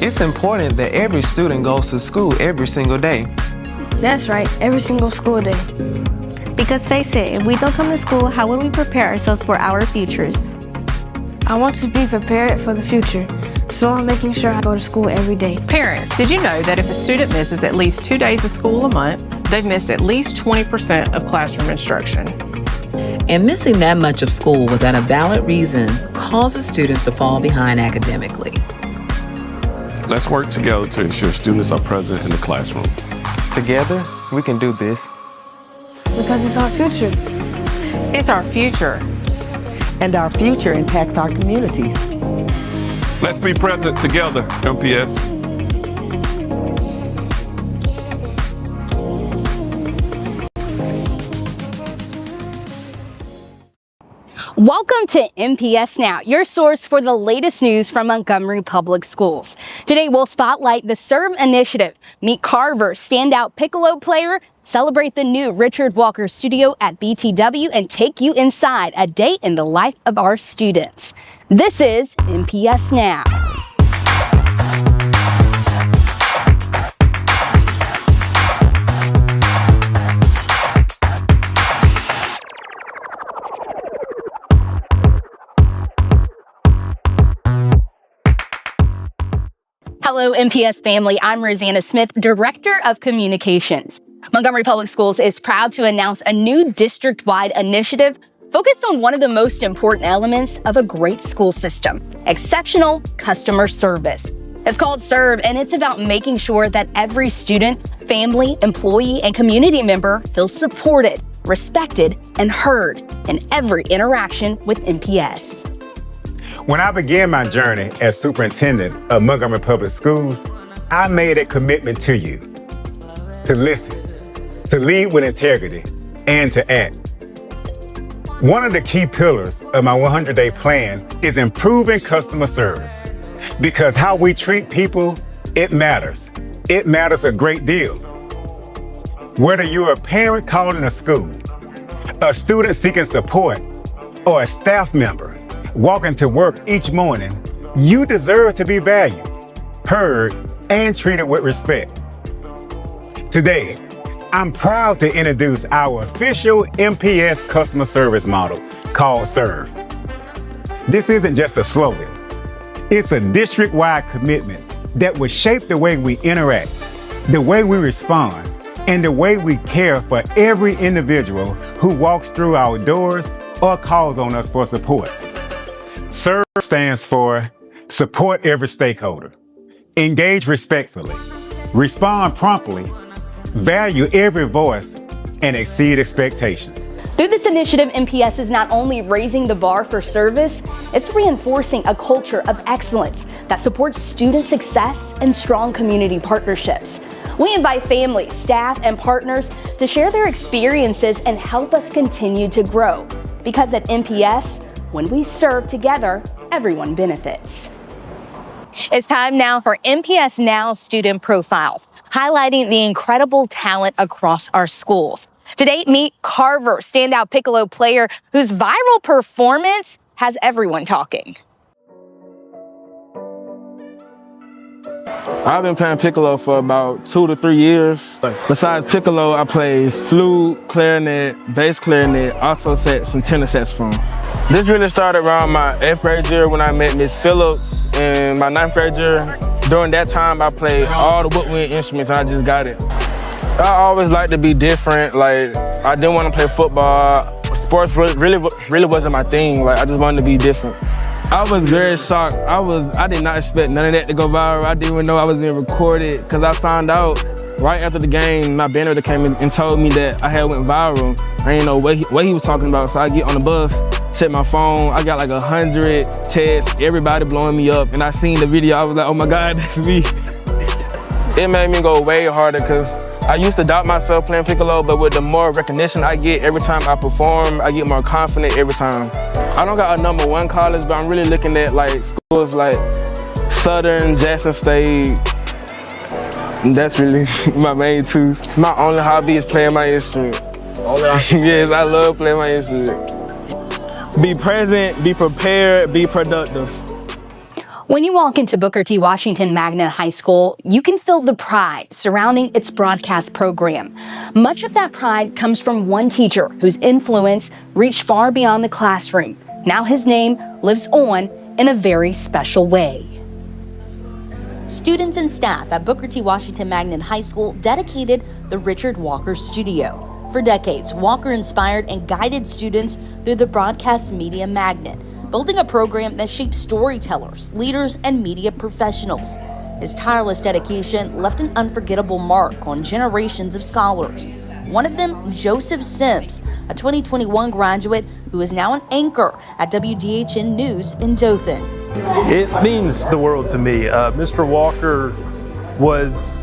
It's important that every student goes to school every single day. That's right, every single school day. Because face it, if we don't come to school, how will we prepare ourselves for our futures? I want to be prepared for the future, so I'm making sure I go to school every day. Parents, did you know that if a student misses at least 2 days of school a month, they've missed at least 20% of classroom instruction? And missing that much of school without a valid reason causes students to fall behind academically. Let's work together to ensure students are present in the classroom. Together, we can do this. Because it's our future. It's our future. And our future impacts our communities. Let's be present together, MPS. Welcome to MPS Now, your source for the latest news from Montgomery Public Schools. Today we'll spotlight the Serve Initiative, meet Carver, standout piccolo player, celebrate the new Richard Walker studio at BTW, and take you inside a day in the life of our students. This is MPS Now. Hello, MPS family. I'm Rosanna Smith, Director of Communications. Montgomery Public Schools is proud to announce a new district-wide initiative focused on one of the most important elements of a great school system: exceptional customer service. It's called Serve, and it's about making sure that every student, family, employee, and community member feels supported, respected, and heard in every interaction with MPS. When I began my journey as superintendent of Montgomery Public Schools, I made a commitment to you to listen, to lead with integrity, and to act. One of the key pillars of my 100-day plan is improving customer service, because how we treat people, it matters. It matters a great deal. Whether you're a parent calling a school, a student seeking support, or a staff member walking to work each morning, you deserve to be valued, heard, and treated with respect. Today, I'm proud to introduce our official MPS customer service model called Serve. This isn't just a slogan. It's a district-wide commitment that will shape the way we interact, the way we respond, and the way we care for every individual who walks through our doors or calls on us for support. SERVE stands for support every stakeholder, engage respectfully, respond promptly, value every voice, and exceed expectations. Through this initiative, MPS is not only raising the bar for service, it's reinforcing a culture of excellence that supports student success and strong community partnerships. We invite families, staff, and partners to share their experiences and help us continue to grow. Because at MPS, when we serve together, everyone benefits. It's time now for MPS Now Student Profiles, highlighting the incredible talent across our schools. Today, meet Carver, standout piccolo player whose viral performance has everyone talking. I've been playing piccolo for about 2 to 3 years. Besides piccolo, I play flute, clarinet, bass clarinet, also some tenor saxophone. This really started around my 8th grade year when I met Miss Phillips in my 9th grade year. During that time, I played all the woodwind instruments and I just got it. I always liked to be different. Like, I didn't want to play football. Sports really wasn't my thing. Like, I just wanted to be different. I was very shocked. I did not expect none of that to go viral. I didn't even know I was being recorded, because I found out right after the game, my band came in and told me that I had went viral. I didn't know what he was talking about, so I get on the bus, check my phone, I got like 100 texts, everybody blowing me up, and I seen the video, I was like, oh my God, that's me. It made me go way harder, because I used to doubt myself playing piccolo, but with the more recognition I get every time I perform, I get more confident every time. I don't got a #1 college, but I'm really looking at like schools like Southern, Jackson State. And that's really my main two. My only hobby is playing my instrument. Yes, I love playing my instrument. Be present, be prepared, be productive. When you walk into Booker T. Washington Magnet High School, you can feel the pride surrounding its broadcast program. Much of that pride comes from one teacher whose influence reached far beyond the classroom. Now his name lives on in a very special way. Students and staff at Booker T. Washington Magnet High School dedicated the Richard Walker Studio. For decades, Walker inspired and guided students through the broadcast media magnet, building a program that shapes storytellers, leaders, and media professionals. His tireless dedication left an unforgettable mark on generations of scholars. One of them, Joseph Sims, a 2021 graduate who is now an anchor at WDHN News in Dothan. It means the world to me. Mr. Walker was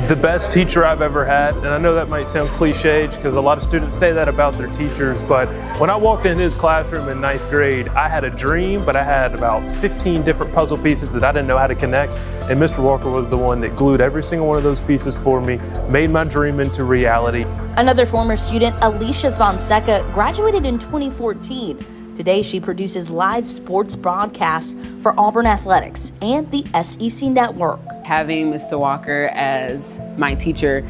the best teacher I've ever had, and I know that might sound cliche because a lot of students say that about their teachers, but when I walked in his classroom in 9th grade, I had a dream, but I had about 15 different puzzle pieces that I didn't know how to connect, and Mr. Walker was the one that glued every single one of those pieces for me, made my dream into reality. Another former student, Alicia Fonseca, graduated in 2014. Today, she produces live sports broadcasts for Auburn Athletics and the SEC Network. Having Mr. Walker as my teacher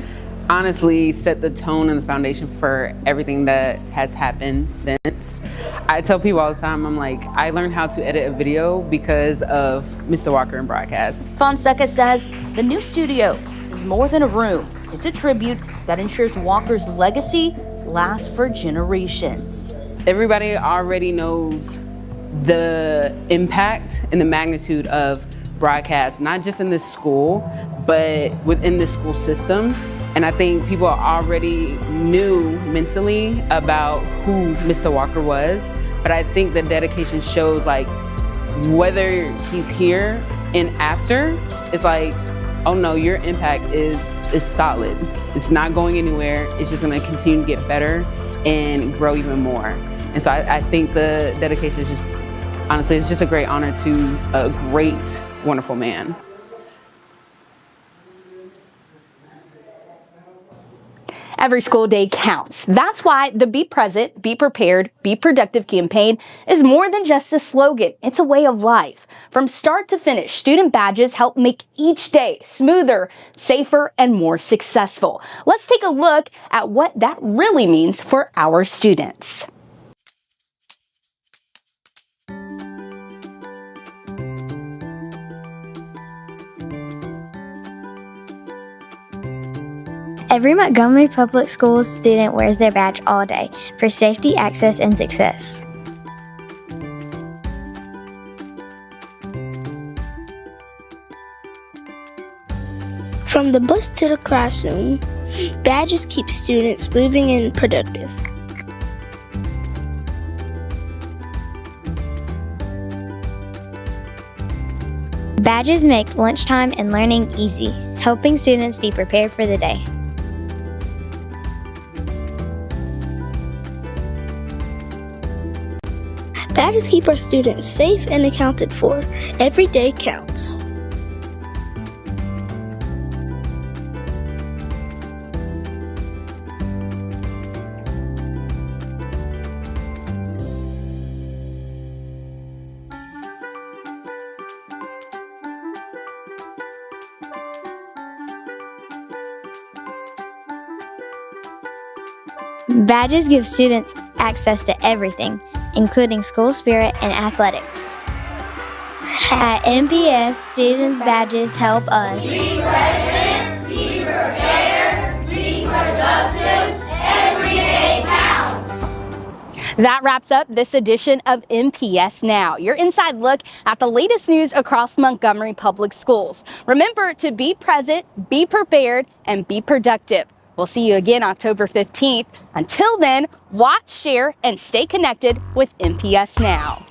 honestly set the tone and the foundation for everything that has happened since. I tell people all the time, I'm like, I learned how to edit a video because of Mr. Walker in broadcast. Fonseca says the new studio is more than a room. It's a tribute that ensures Walker's legacy lasts for generations. Everybody already knows the impact and the magnitude of broadcast, not just in this school, but within the school system. And I think people already knew mentally about who Mr. Walker was, but I think the dedication shows, like, whether he's here and after, it's like, oh no, your impact is solid. It's not going anywhere. It's just gonna continue to get better and grow even more. And so I think the dedication is just, honestly, it's just a great honor to a great, wonderful man. Every school day counts. That's why the Be Present, Be Prepared, Be Productive campaign is more than just a slogan. It's a way of life. From start to finish, student badges help make each day smoother, safer, and more successful. Let's take a look at what that really means for our students. Every Montgomery Public Schools student wears their badge all day for safety, access, and success. From the bus to the classroom, badges keep students moving and productive. Badges make lunchtime and learning easy, helping students be prepared for the day. Badges keep our students safe and accounted for. Every day counts. Badges give students access to everything, including school spirit and athletics. At MPS, students' badges help us be present, be prepared, be productive, every day counts. That wraps up this edition of MPS Now, your inside look at the latest news across Montgomery Public Schools. Remember to be present, be prepared, and be productive. We'll see you again October 15th. Until then, watch, share, and stay connected with MPS Now.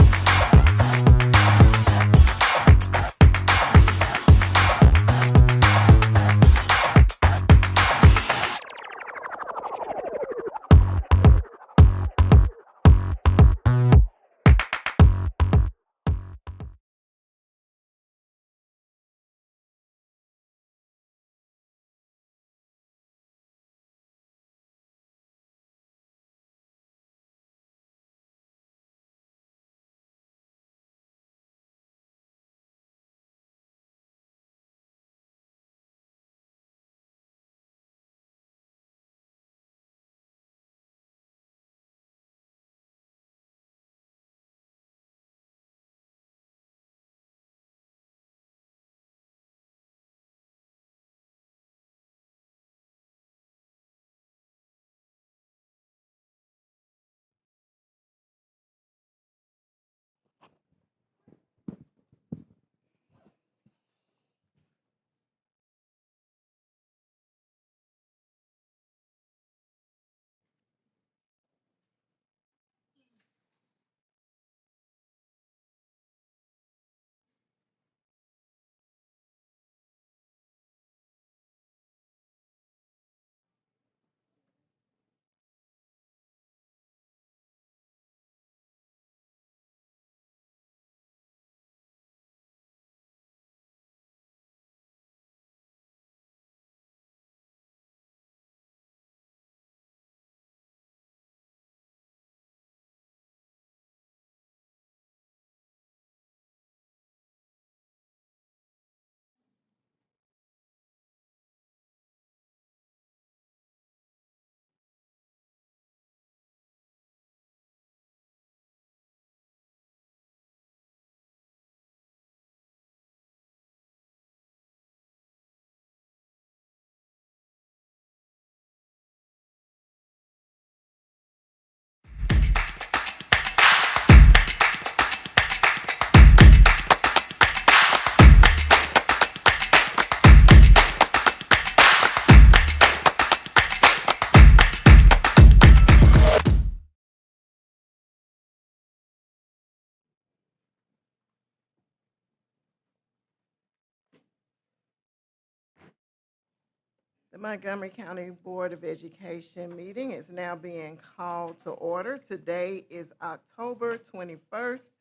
Montgomery County Board of Education meeting is now being called to order. Today is October 21st,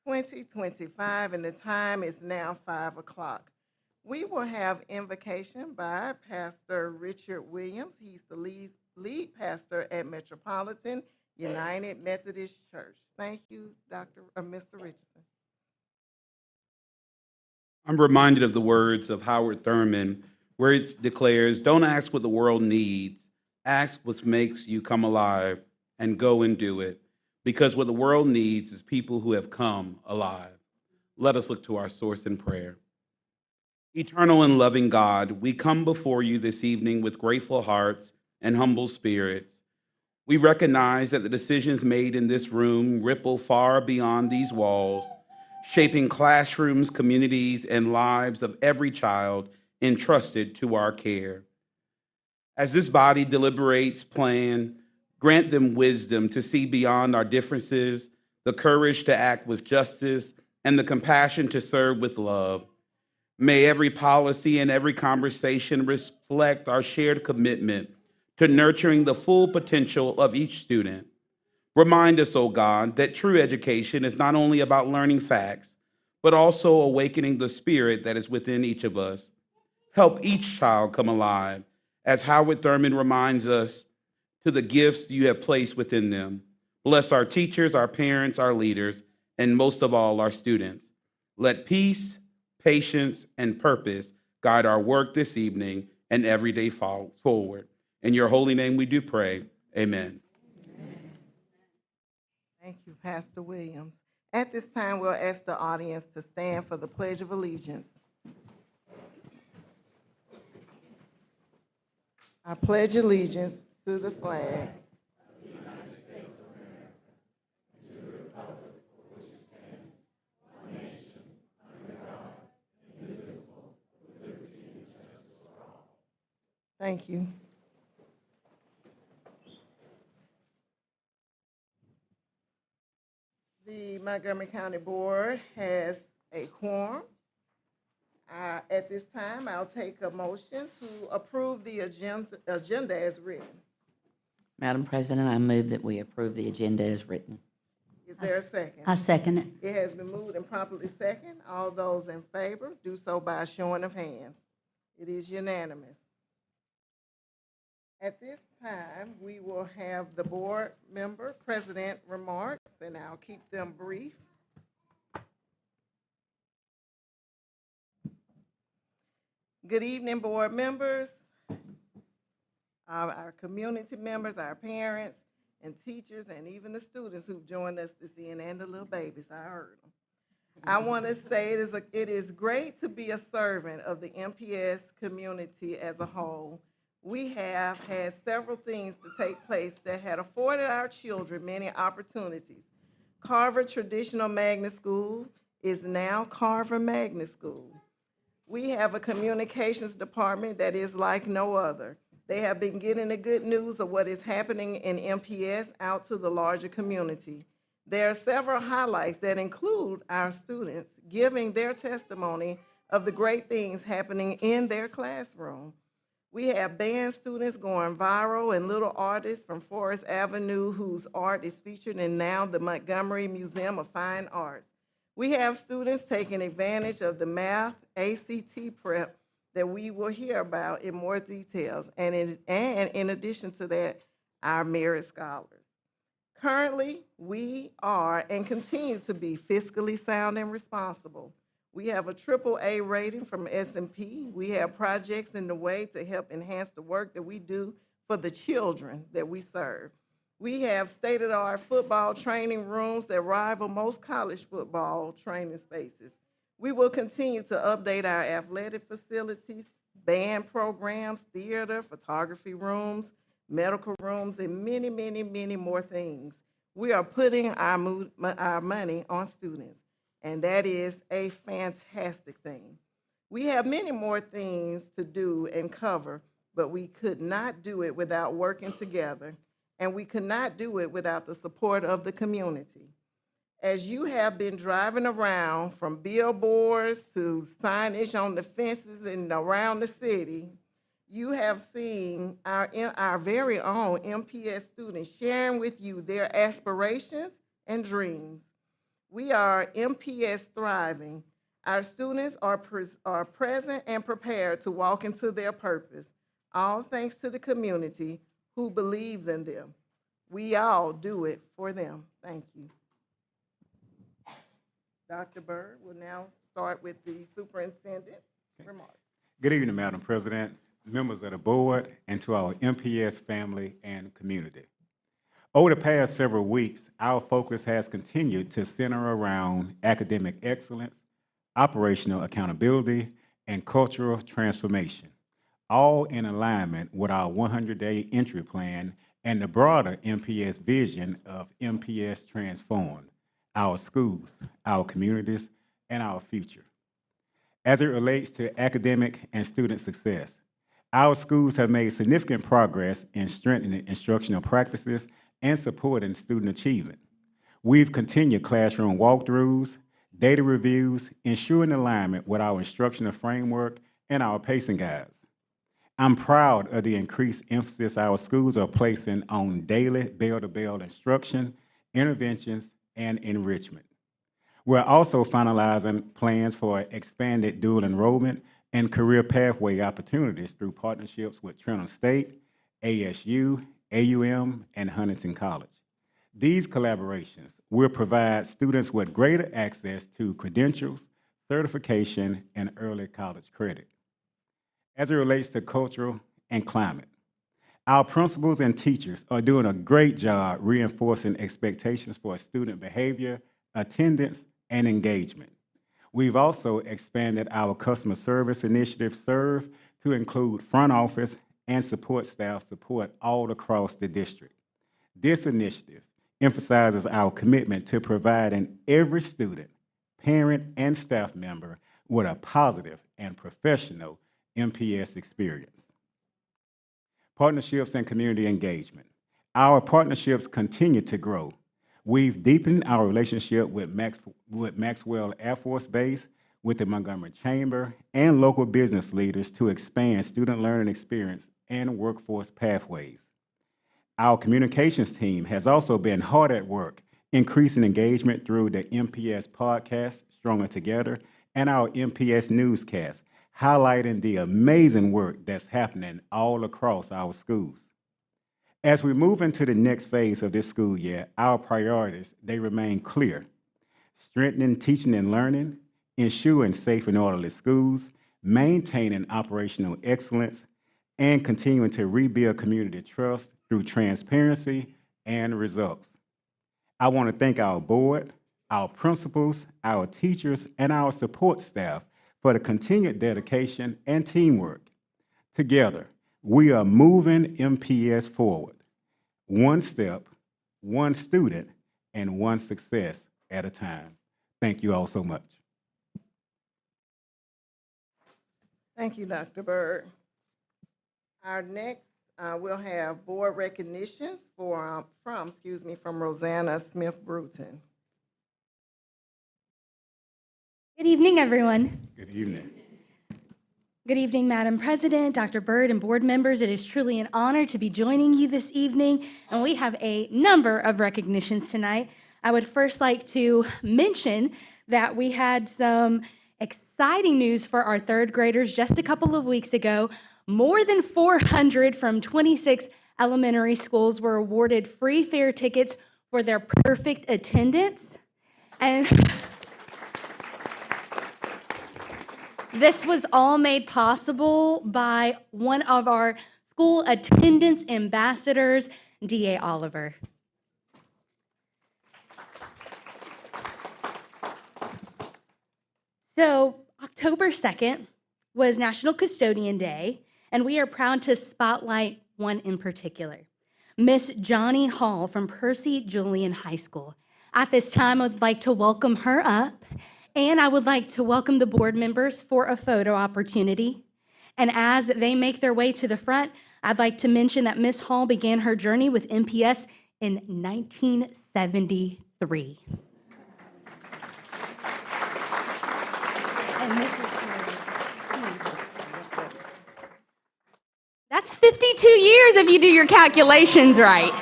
2025, and the time is now 5 o'clock. We will have invocation by Pastor Richard Williams. He's the lead pastor at Metropolitan United Methodist Church. Thank you, Mr. Richardson. I'm reminded of the words of Howard Thurman, where it declares, "Don't ask what the world needs, ask what makes you come alive, and go and do it. Because what the world needs is people who have come alive." Let us look to our source in prayer. Eternal and loving God, we come before you this evening with grateful hearts and humble spirits. We recognize that the decisions made in this room ripple far beyond these walls, shaping classrooms, communities, and lives of every child entrusted to our care. As this body deliberates, plan, grant them wisdom to see beyond our differences, the courage to act with justice, and the compassion to serve with love. May every policy and every conversation reflect our shared commitment to nurturing the full potential of each student. Remind us, O God, that true education is not only about learning facts, but also awakening the spirit that is within each of us. Help each child come alive, as Howard Thurman reminds us, to the gifts you have placed within them. Bless our teachers, our parents, our leaders, and most of all, our students. Let peace, patience, and purpose guide our work this evening and every day forward. In your holy name we do pray. Amen. Thank you, Pastor Williams. At this time, we'll ask the audience to stand for the Pledge of Allegiance. I pledge allegiance to the flag Thank you. The Montgomery County Board has a quorum. At this time, I'll take a motion to approve the agenda as written. Madam President, I move that we approve the agenda as written. Is there a second? I second it. It has been moved and properly second. All those in favor do so by a showing of hands. It is unanimous. At this time, we will have the board member president remarks, and I'll keep them brief. Good evening, board members, our community members, our parents and teachers, and even the students who've joined us this evening, and the little babies, I heard them. I want to say it is great to be a servant of the MPS community as a whole. We have had several things to take place that had afforded our children many opportunities. Carver Traditional Magnet School is now Carver Magnet School. We have a communications department that is like no other. They have been getting the good news of what is happening in MPS out to the larger community. There are several highlights that include our students giving their testimony of the great things happening in their classroom. We have band students going viral and little artists from Forest Avenue whose art is featured in now the Montgomery Museum of Fine Arts. We have students taking advantage of the math ACT prep that we will hear about in more details, and in addition to that, our merit scholars. Currently, we are and continue to be fiscally sound and responsible. We have a AAA rating from S&P. We have projects in the way to help enhance the work that we do for the children that we serve. We have state-of-the-art football training rooms that rival most college football training spaces. We will continue to update our athletic facilities, band programs, theater, photography rooms, medical rooms, and many, many, many more things. We are putting our money on students, and that is a fantastic thing. We have many more things to do and cover, but we could not do it without working together, and we could not do it without the support of the community. As you have been driving around from billboards to signage on the fences and around the city, You have seen our very own MPS students sharing with you their aspirations and dreams. We are MPS thriving. Our students are present and prepared to walk into their purpose, all thanks to the community who believes in them. We all do it for them. Thank you. Dr. Byrd will now start with the superintendent remarks. Good evening, Madam President, members of the board, and to our MPS family and community. Over the past several weeks, our focus has continued to center around academic excellence, operational accountability, and cultural transformation, all in alignment with our 100-day entry plan and the broader MPS vision of MPS Transformed, our schools, our communities, and our future. As it relates to academic and student success, our schools have made significant progress in strengthening instructional practices and supporting student achievement. We've continued classroom walkthroughs, data reviews, ensuring alignment with our instructional framework and our pacing guides. I'm proud of the increased emphasis our schools are placing on daily bell-to-bell instruction, interventions, and enrichment. We're also finalizing plans for expanded dual enrollment and career pathway opportunities through partnerships with Trenton State, ASU, AUM, and Huntington College. These collaborations will provide students with greater access to credentials, certification, and early college credit. As it relates to cultural and climate, our principals and teachers are doing a great job reinforcing expectations for student behavior, attendance, and engagement. We've also expanded our customer service initiative SERVE to include front office and support staff support all across the district. This initiative emphasizes our commitment to providing every student, parent, and staff member with a positive and professional MPS experience. Partnerships and community engagement. Our partnerships continue to grow. We've deepened our relationship with Maxwell Air Force Base, with the Montgomery Chamber, and local business leaders to expand student learning experience and workforce pathways. Our communications team has also been hard at work, increasing engagement through the MPS podcast, Stronger Together, and our MPS newscast, highlighting the amazing work that's happening all across our schools. As we move into the next phase of this school year, our priorities, they remain clear. Strengthening teaching and learning, ensuring safe and orderly schools, maintaining operational excellence, and continuing to rebuild community trust through transparency and results. I want to thank our board, our principals, our teachers, and our support staff for the continued dedication and teamwork. Together, we are moving MPS forward, one step, one student, and one success at a time. Thank you all so much. Thank you, Dr. Byrd. Our next, we'll have board recognitions from Rosanna Smith-Bruton. Good evening, everyone. Good evening. Good evening, Madam President, Dr. Byrd, and board members. It is truly an honor to be joining you this evening, and we have a number of recognitions tonight. I would first like to mention that we had some exciting news for our third graders just a couple of weeks ago. More than 400 from 26 elementary schools were awarded free fare tickets for their perfect attendance. And this was all made possible by one of our school attendance ambassadors, D.A. Oliver. So, October 2nd was National Custodian Day, and we are proud to spotlight one in particular, Miss Johnny Hall from Percy Julian High School. At this time, I would like to welcome her up, and I would like to welcome the board members for a photo opportunity. And as they make their way to the front, I'd like to mention that Miss Hall began her journey with MPS in 1973. And Mrs. That's 52 years if you do your calculations right.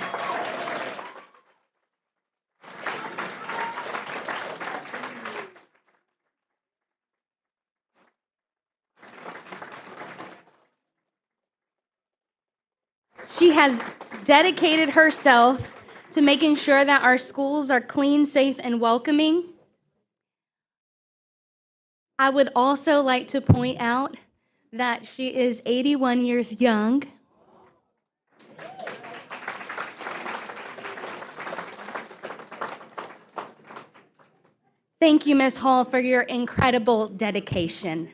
She has dedicated herself to making sure that our schools are clean, safe, and welcoming. I would also like to point out that she is 81 years young. Thank you, Ms. Hall, for your incredible dedication.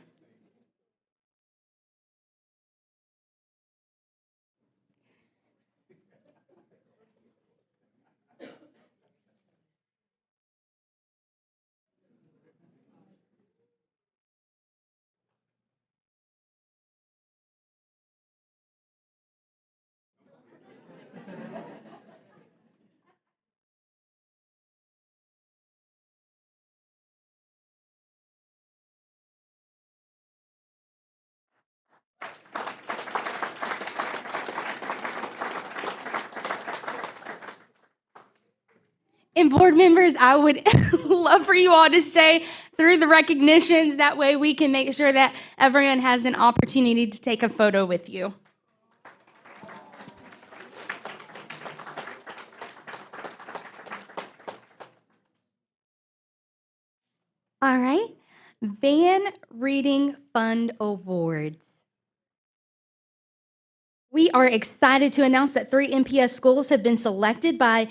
And board members, I would love for you all to stay through the recognitions. That way we can make sure that everyone has an opportunity to take a photo with you. All right. Van Reading Fund Awards. We are excited to announce that 3 MPS schools have been selected by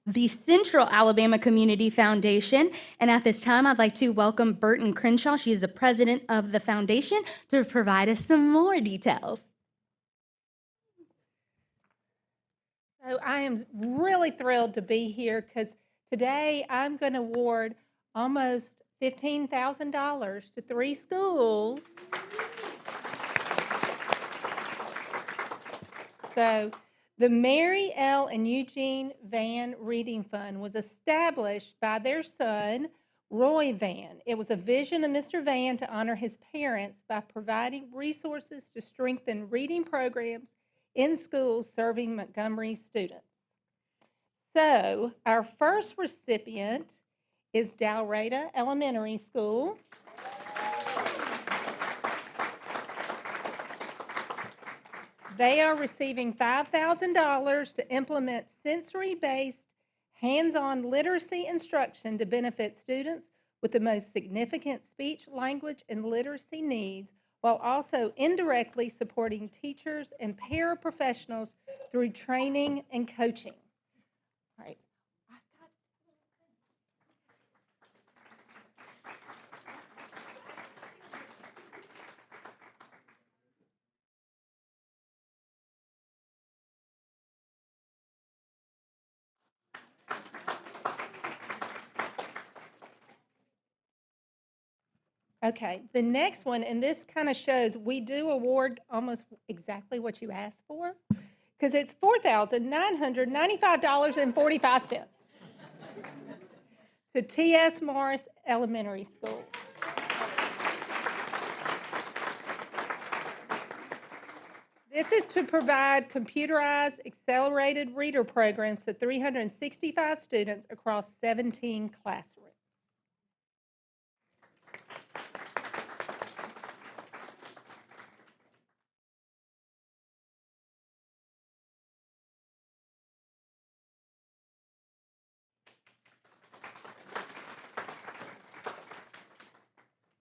the Central Alabama Community Foundation. And at this time, I'd like to welcome Burton Crenshaw. She is the president of the foundation to provide us some more details. So I am really thrilled to be here because today I'm going to award almost $15,000 to 3 schools. So the Mary L. and Eugene Van Reading Fund was established by their son, Roy Van. It was a vision of Mr. Van to honor his parents by providing resources to strengthen reading programs in schools serving Montgomery students. So our first recipient is Dalrata Elementary School. They are receiving $5,000 to implement sensory-based, hands-on literacy instruction to benefit students with the most significant speech, language, and literacy needs, while also indirectly supporting teachers and paraprofessionals through training and coaching. All right. Okay, the next one, and this kind of shows we do award almost exactly what you asked for, because it's $4,995.45 to T.S. Morris Elementary School. This is to provide computerized accelerated reader programs to 365 students across 17 classrooms.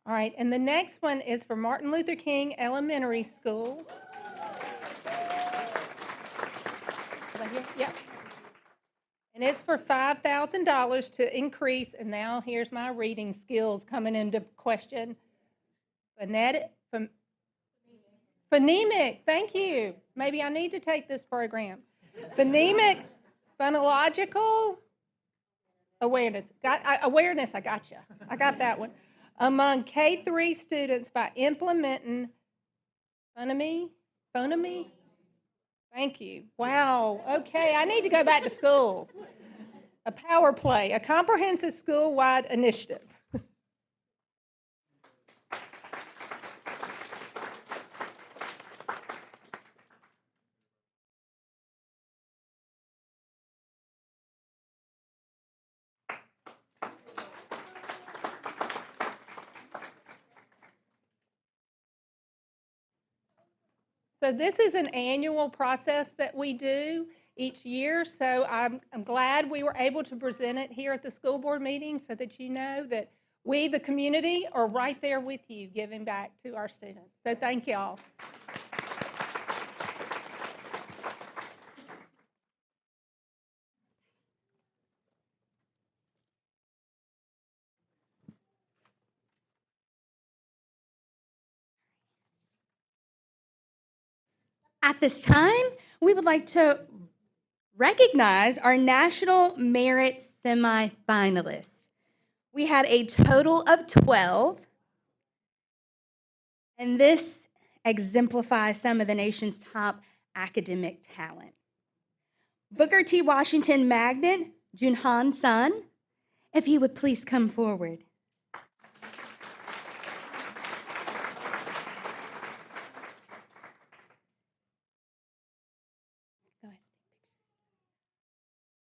All right, and the next one is for Martin Luther King Elementary School. Yep. And it's for $5,000 to increase, and now here's my reading skills coming into question. Phonemic, thank you. Maybe I need to take this program. Phonemic, phonological awareness. Awareness, I got you. I got that one. Among K-3 students by implementing phonemy. Thank you. Wow. Okay, I need to go back to school. A power play, a comprehensive school-wide initiative. So this is an annual process that we do each year. So I'm glad we were able to present it here at the school board meeting so that you know that we, the community, are right there with you giving back to our students. So thank y'all. At this time, we would like to recognize our National Merit semifinalists. We had a total of 12, and this exemplifies some of the nation's top academic talent. Booker T. Washington Magnet, Junhan Sun, if you would please come forward.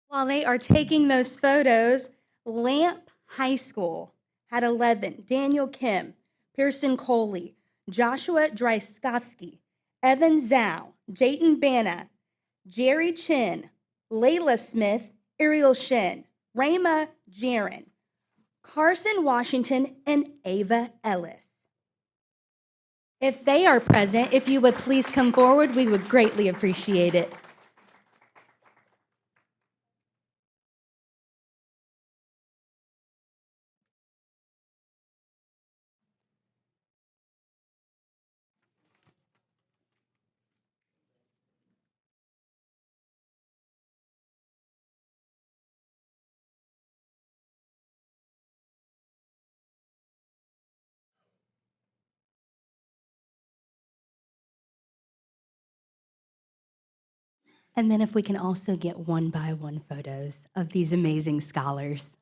While they are taking those photos, Lamp High School had 11. Daniel Kim, Pearson Coley, Joshua Dryskowski, Evan Zhao, Jayton Banna, Jerry Chin, Layla Smith, Ariel Shin, Rama Jaron, Carson Washington, and Ava Ellis. If they are present, if you would please come forward, we would greatly appreciate it. And then if we can also get one-by-one photos of these amazing scholars.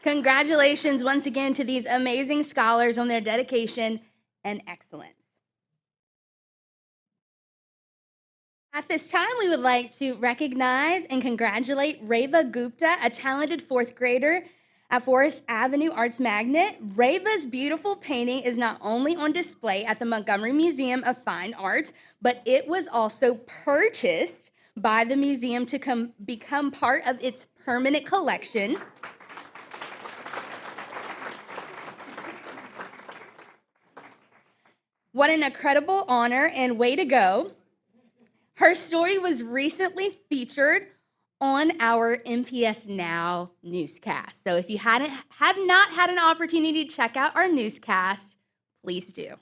Congratulations once again to these amazing scholars on their dedication and excellence. At this time, we would like to recognize and congratulate Reva Gupta, a talented fourth grader at Forest Avenue Arts Magnet. Reva's beautiful painting is not only on display at the Montgomery Museum of Fine Arts, but it was also purchased by the museum to become part of its permanent collection. What an incredible honor and way to go. Her story was recently featured on our MPS Now newscast. So if you have not had an opportunity to check out our newscast, please do.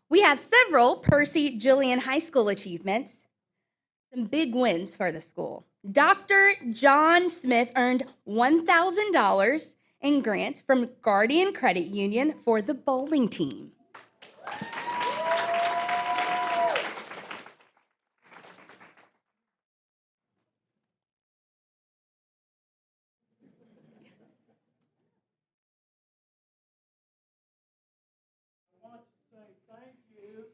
We have several Percy Julian High School achievements. Some big wins for the school. Dr. John Smith earned $1,000 in grants from Guardian Credit Union for the bowling team. I want to say thank you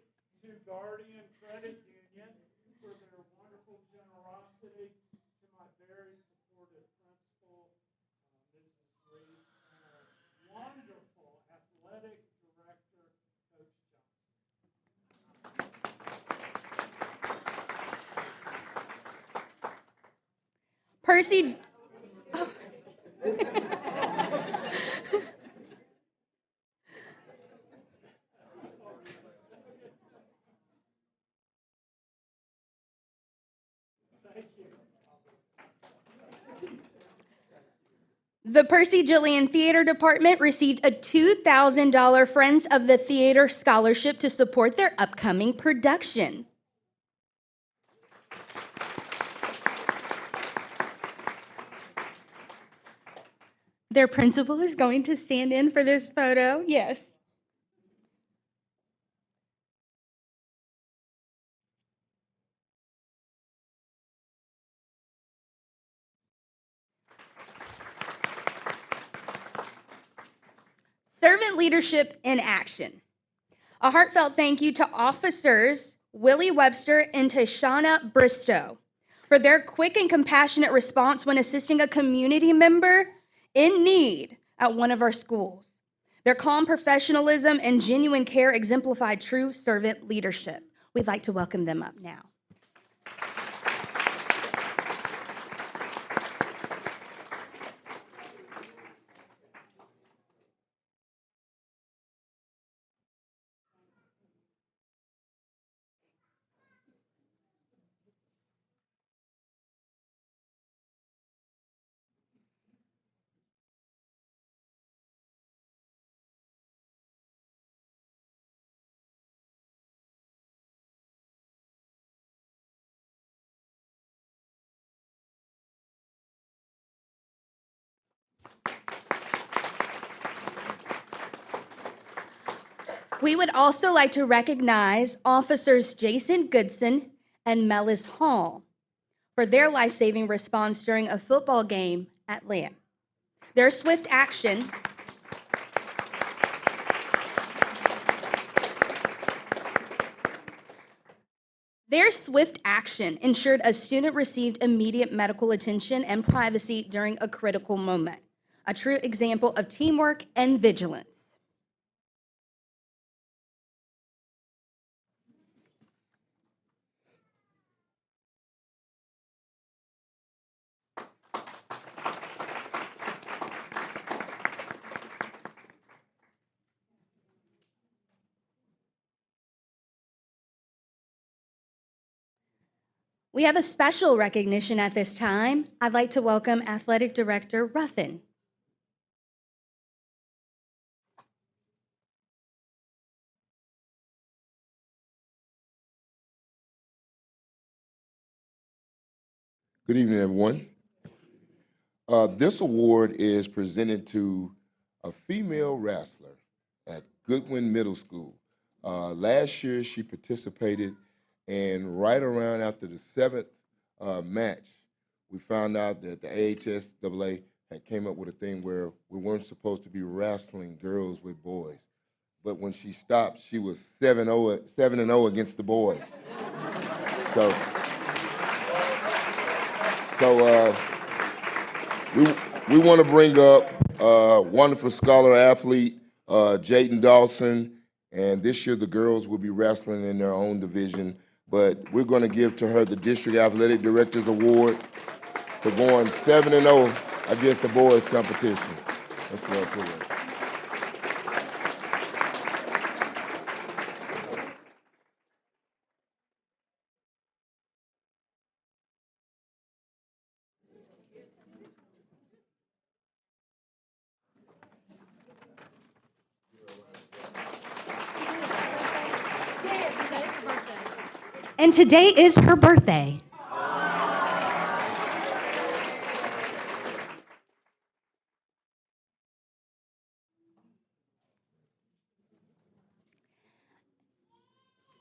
to Guardian Credit Union for their wonderful generosity, to my very supportive principal, Mrs. Reese, and our wonderful athletic director, Coach Johnson. Percy, oh, The Percy Gillian Theater Department received a $2,000 Friends of the Theater scholarship to support their upcoming production. Their principal is going to stand in for this photo. Yes. Servant leadership in action. A heartfelt thank you to officers Willie Webster and Tashana Bristow for their quick and compassionate response when assisting a community member in need at one of our schools. Their calm professionalism and genuine care exemplified true servant leadership. We'd like to welcome them up now. We would also like to recognize Officers Jason Goodson and Mellis Hall for their life-saving response during a football game at Lamb. Their swift action ensured a student received immediate medical attention and privacy during a critical moment, a true example of teamwork and vigilance. We have a special recognition at this time. I'd like to welcome Athletic Director Ruffin. Good evening, everyone. This award is presented to a female wrestler at Goodwin Middle School. Last year, she participated, and right around after the seventh match, we found out that the AHSAA had came up with a thing where we weren't supposed to be wrestling girls with boys. But when she stopped, she was 7-0 against the boys. So we want to bring up wonderful scholar athlete Jaden Dawson, and this year the girls will be wrestling in their own division, but we're going to give to her the District Athletic Directors Award for going 7-0 against the boys competition. Let's go up to it. And today is her birthday.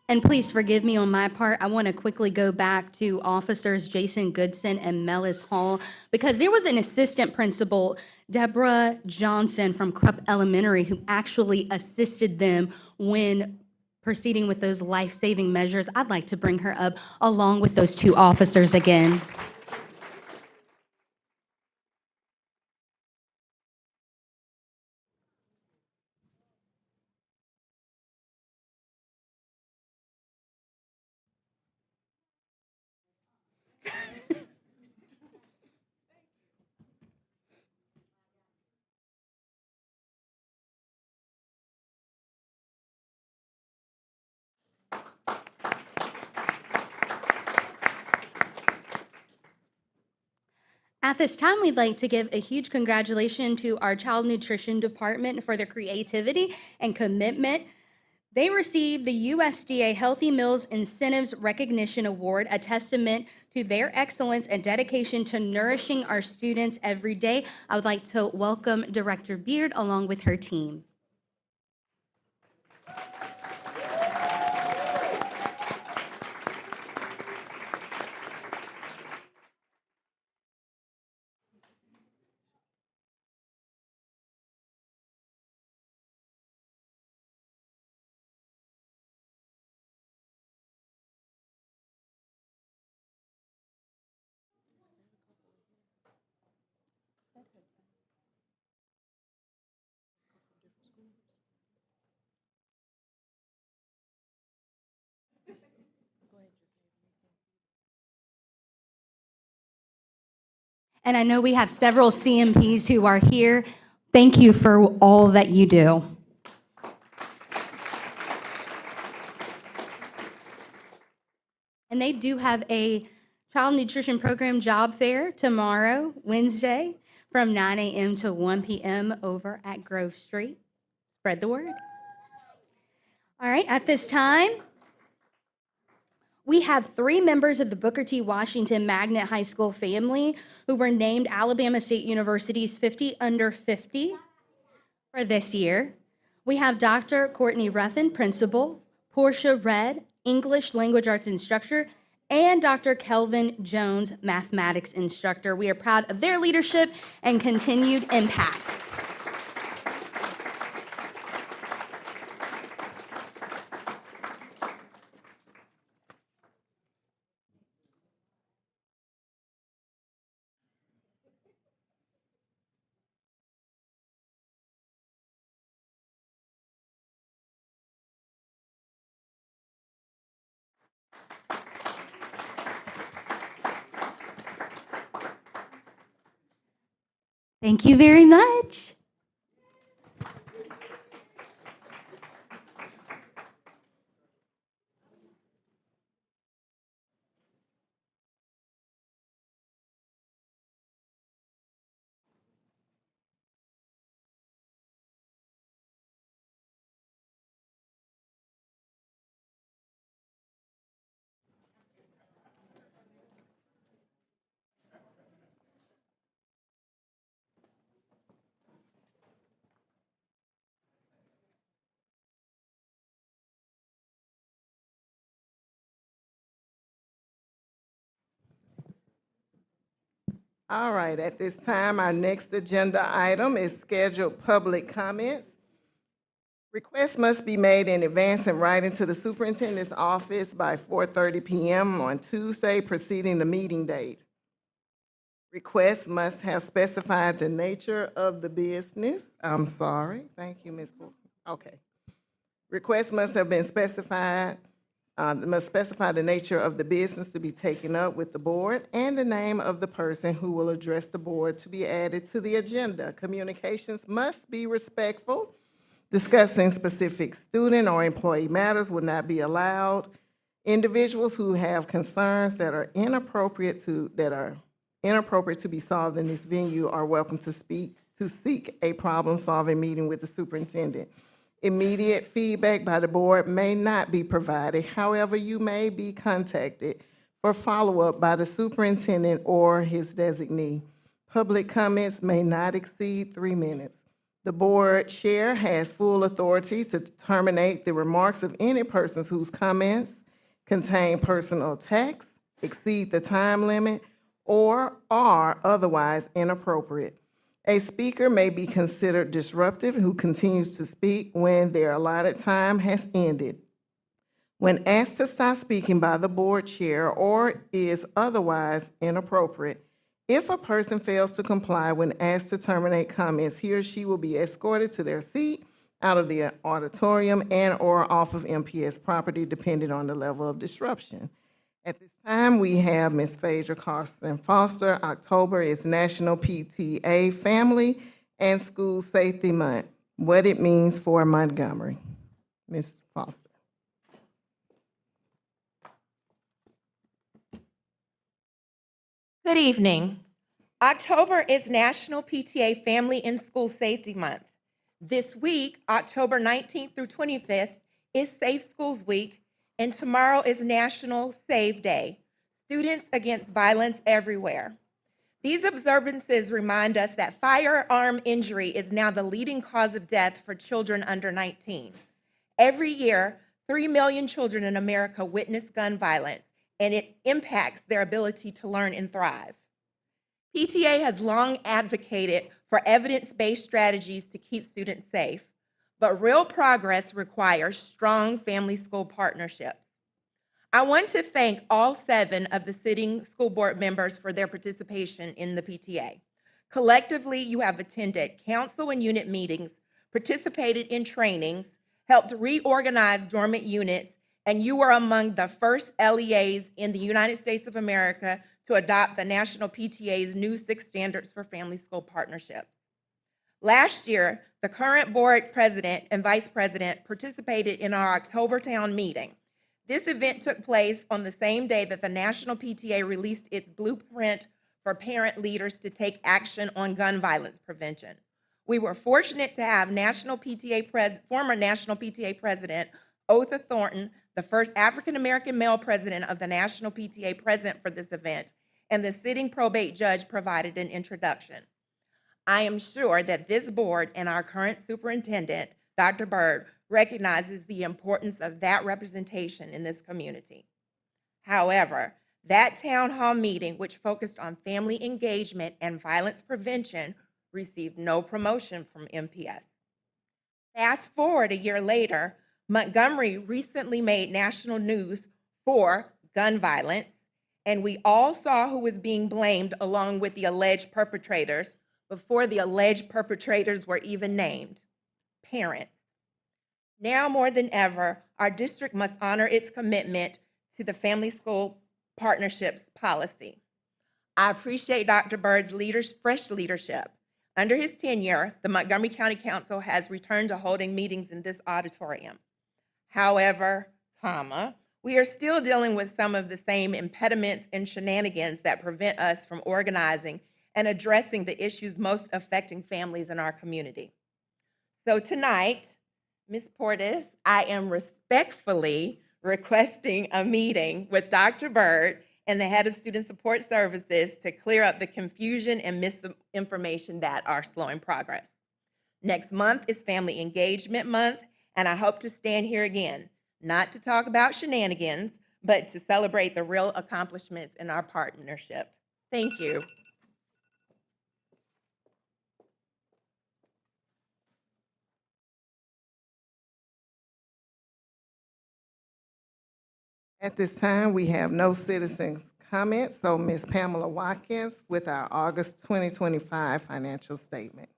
And please forgive me on my part. I want to quickly go back to Officers Jason Goodson and Mellis Hall because there was an assistant principal, Deborah Johnson from Krupp Elementary, who actually assisted them when proceeding with those life-saving measures. I'd like to bring her up along with those two officers again. At this time, we'd like to give a huge congratulations to our child nutrition department for their creativity and commitment. They received the USDA Healthy Meals Incentives Recognition Award, a testament to their excellence and dedication to nourishing our students every day. I would like to welcome Director Beard along with her team. And I know we have several CMPs who are here. Thank you for all that you do. And they do have a child nutrition program job fair tomorrow, Wednesday, from 9 a.m. to 1 p.m. over at Grove Street. Spread the word. All right, at this time, we have 3 members of the Booker T. Washington Magnet High School family who were named Alabama State University's 50 Under 50 for this year. We have Dr. Courtney Ruffin, principal, Portia Red, English Language Arts instructor, and Dr. Kelvin Jones, mathematics instructor. We are proud of their leadership and continued impact. Thank you very much. All right, at this time, our next agenda item is scheduled public comments. Requests must be made in advance and writing to the superintendent's office by 4:30 p.m. on Tuesday preceding the meeting date. Requests must have specified the nature of the business. I'm sorry. Thank you, Ms. Poole. Okay. Requests must have been specified, must specify the nature of the business to be taken up with the board and the name of the person who will address the board to be added to the agenda. Communications must be respectful. Discussing specific student or employee matters will not be allowed. Individuals who have concerns that are inappropriate to be solved in this venue are welcome to seek a problem-solving meeting with the superintendent. Immediate feedback by the board may not be provided. However, you may be contacted for follow-up by the superintendent or his designee. Public comments may not exceed 3 minutes. The board chair has full authority to terminate the remarks of any persons whose comments contain personal attacks, exceed the time limit, or are otherwise inappropriate. A speaker may be considered disruptive who continues to speak when their allotted time has ended. When asked to stop speaking by the board chair or is otherwise inappropriate, if a person fails to comply when asked to terminate comments, he or she will be escorted to their seat, out of the auditorium, and/or off of MPS property, depending on the level of disruption. At this time, we have Ms. Phaedra Carson Foster. October is National PTA Family and School Safety Month. What it means for Montgomery. Ms. Foster. Good evening. October is National PTA Family and School Safety Month. This week, October 19th through 25th, is Safe Schools Week, and tomorrow is National Save Day, Students Against Violence Everywhere. These observances remind us that firearm injury is now the leading cause of death for children under 19. Every year, 3 million children in America witness gun violence, and it impacts their ability to learn and thrive. PTA has long advocated for evidence-based strategies to keep students safe, but real progress requires strong family-school partnerships. I want to thank all 7 of the sitting school board members for their participation in the PTA. Collectively, you have attended council and unit meetings, participated in trainings, helped reorganize dormant units, and you were among the first LEAs in the United States of America to adopt the National PTA's new 6 standards for family school partnerships. Last year, the current board president and vice president participated in our October town meeting. This event took place on the same day that the National PTA released its blueprint for parent leaders to take action on gun violence prevention. We were fortunate to have former National PTA President Otha Thornton, the first African-American male president of the National PTA, present for this event, and the sitting probate judge provided an introduction. I am sure that this board and our current superintendent, Dr. Byrd, recognizes the importance of that representation in this community. However, that town hall meeting, which focused on family engagement and violence prevention, received no promotion from MPS. Fast forward a year later, Montgomery recently made national news for gun violence, and we all saw who was being blamed along with the alleged perpetrators before the alleged perpetrators were even named: parents. Now more than ever, our district must honor its commitment to the family school partnerships policy. I appreciate Dr. Byrd's fresh leadership. Under his tenure, the Montgomery County Council has returned to holding meetings in this auditorium. However, we are still dealing with some of the same impediments and shenanigans that prevent us from organizing and addressing the issues most affecting families in our community. So tonight, Ms. Portis, I am respectfully requesting a meeting with Dr. Byrd and the head of Student Support Services to clear up the confusion and misinformation that are slowing progress. Next month is Family Engagement Month, and I hope to stand here again, not to talk about shenanigans, but to celebrate the real accomplishments in our partnership. Thank you. At this time, we have no citizens' comments, so Ms. Pamela Watkins with our August 2025 financial statement.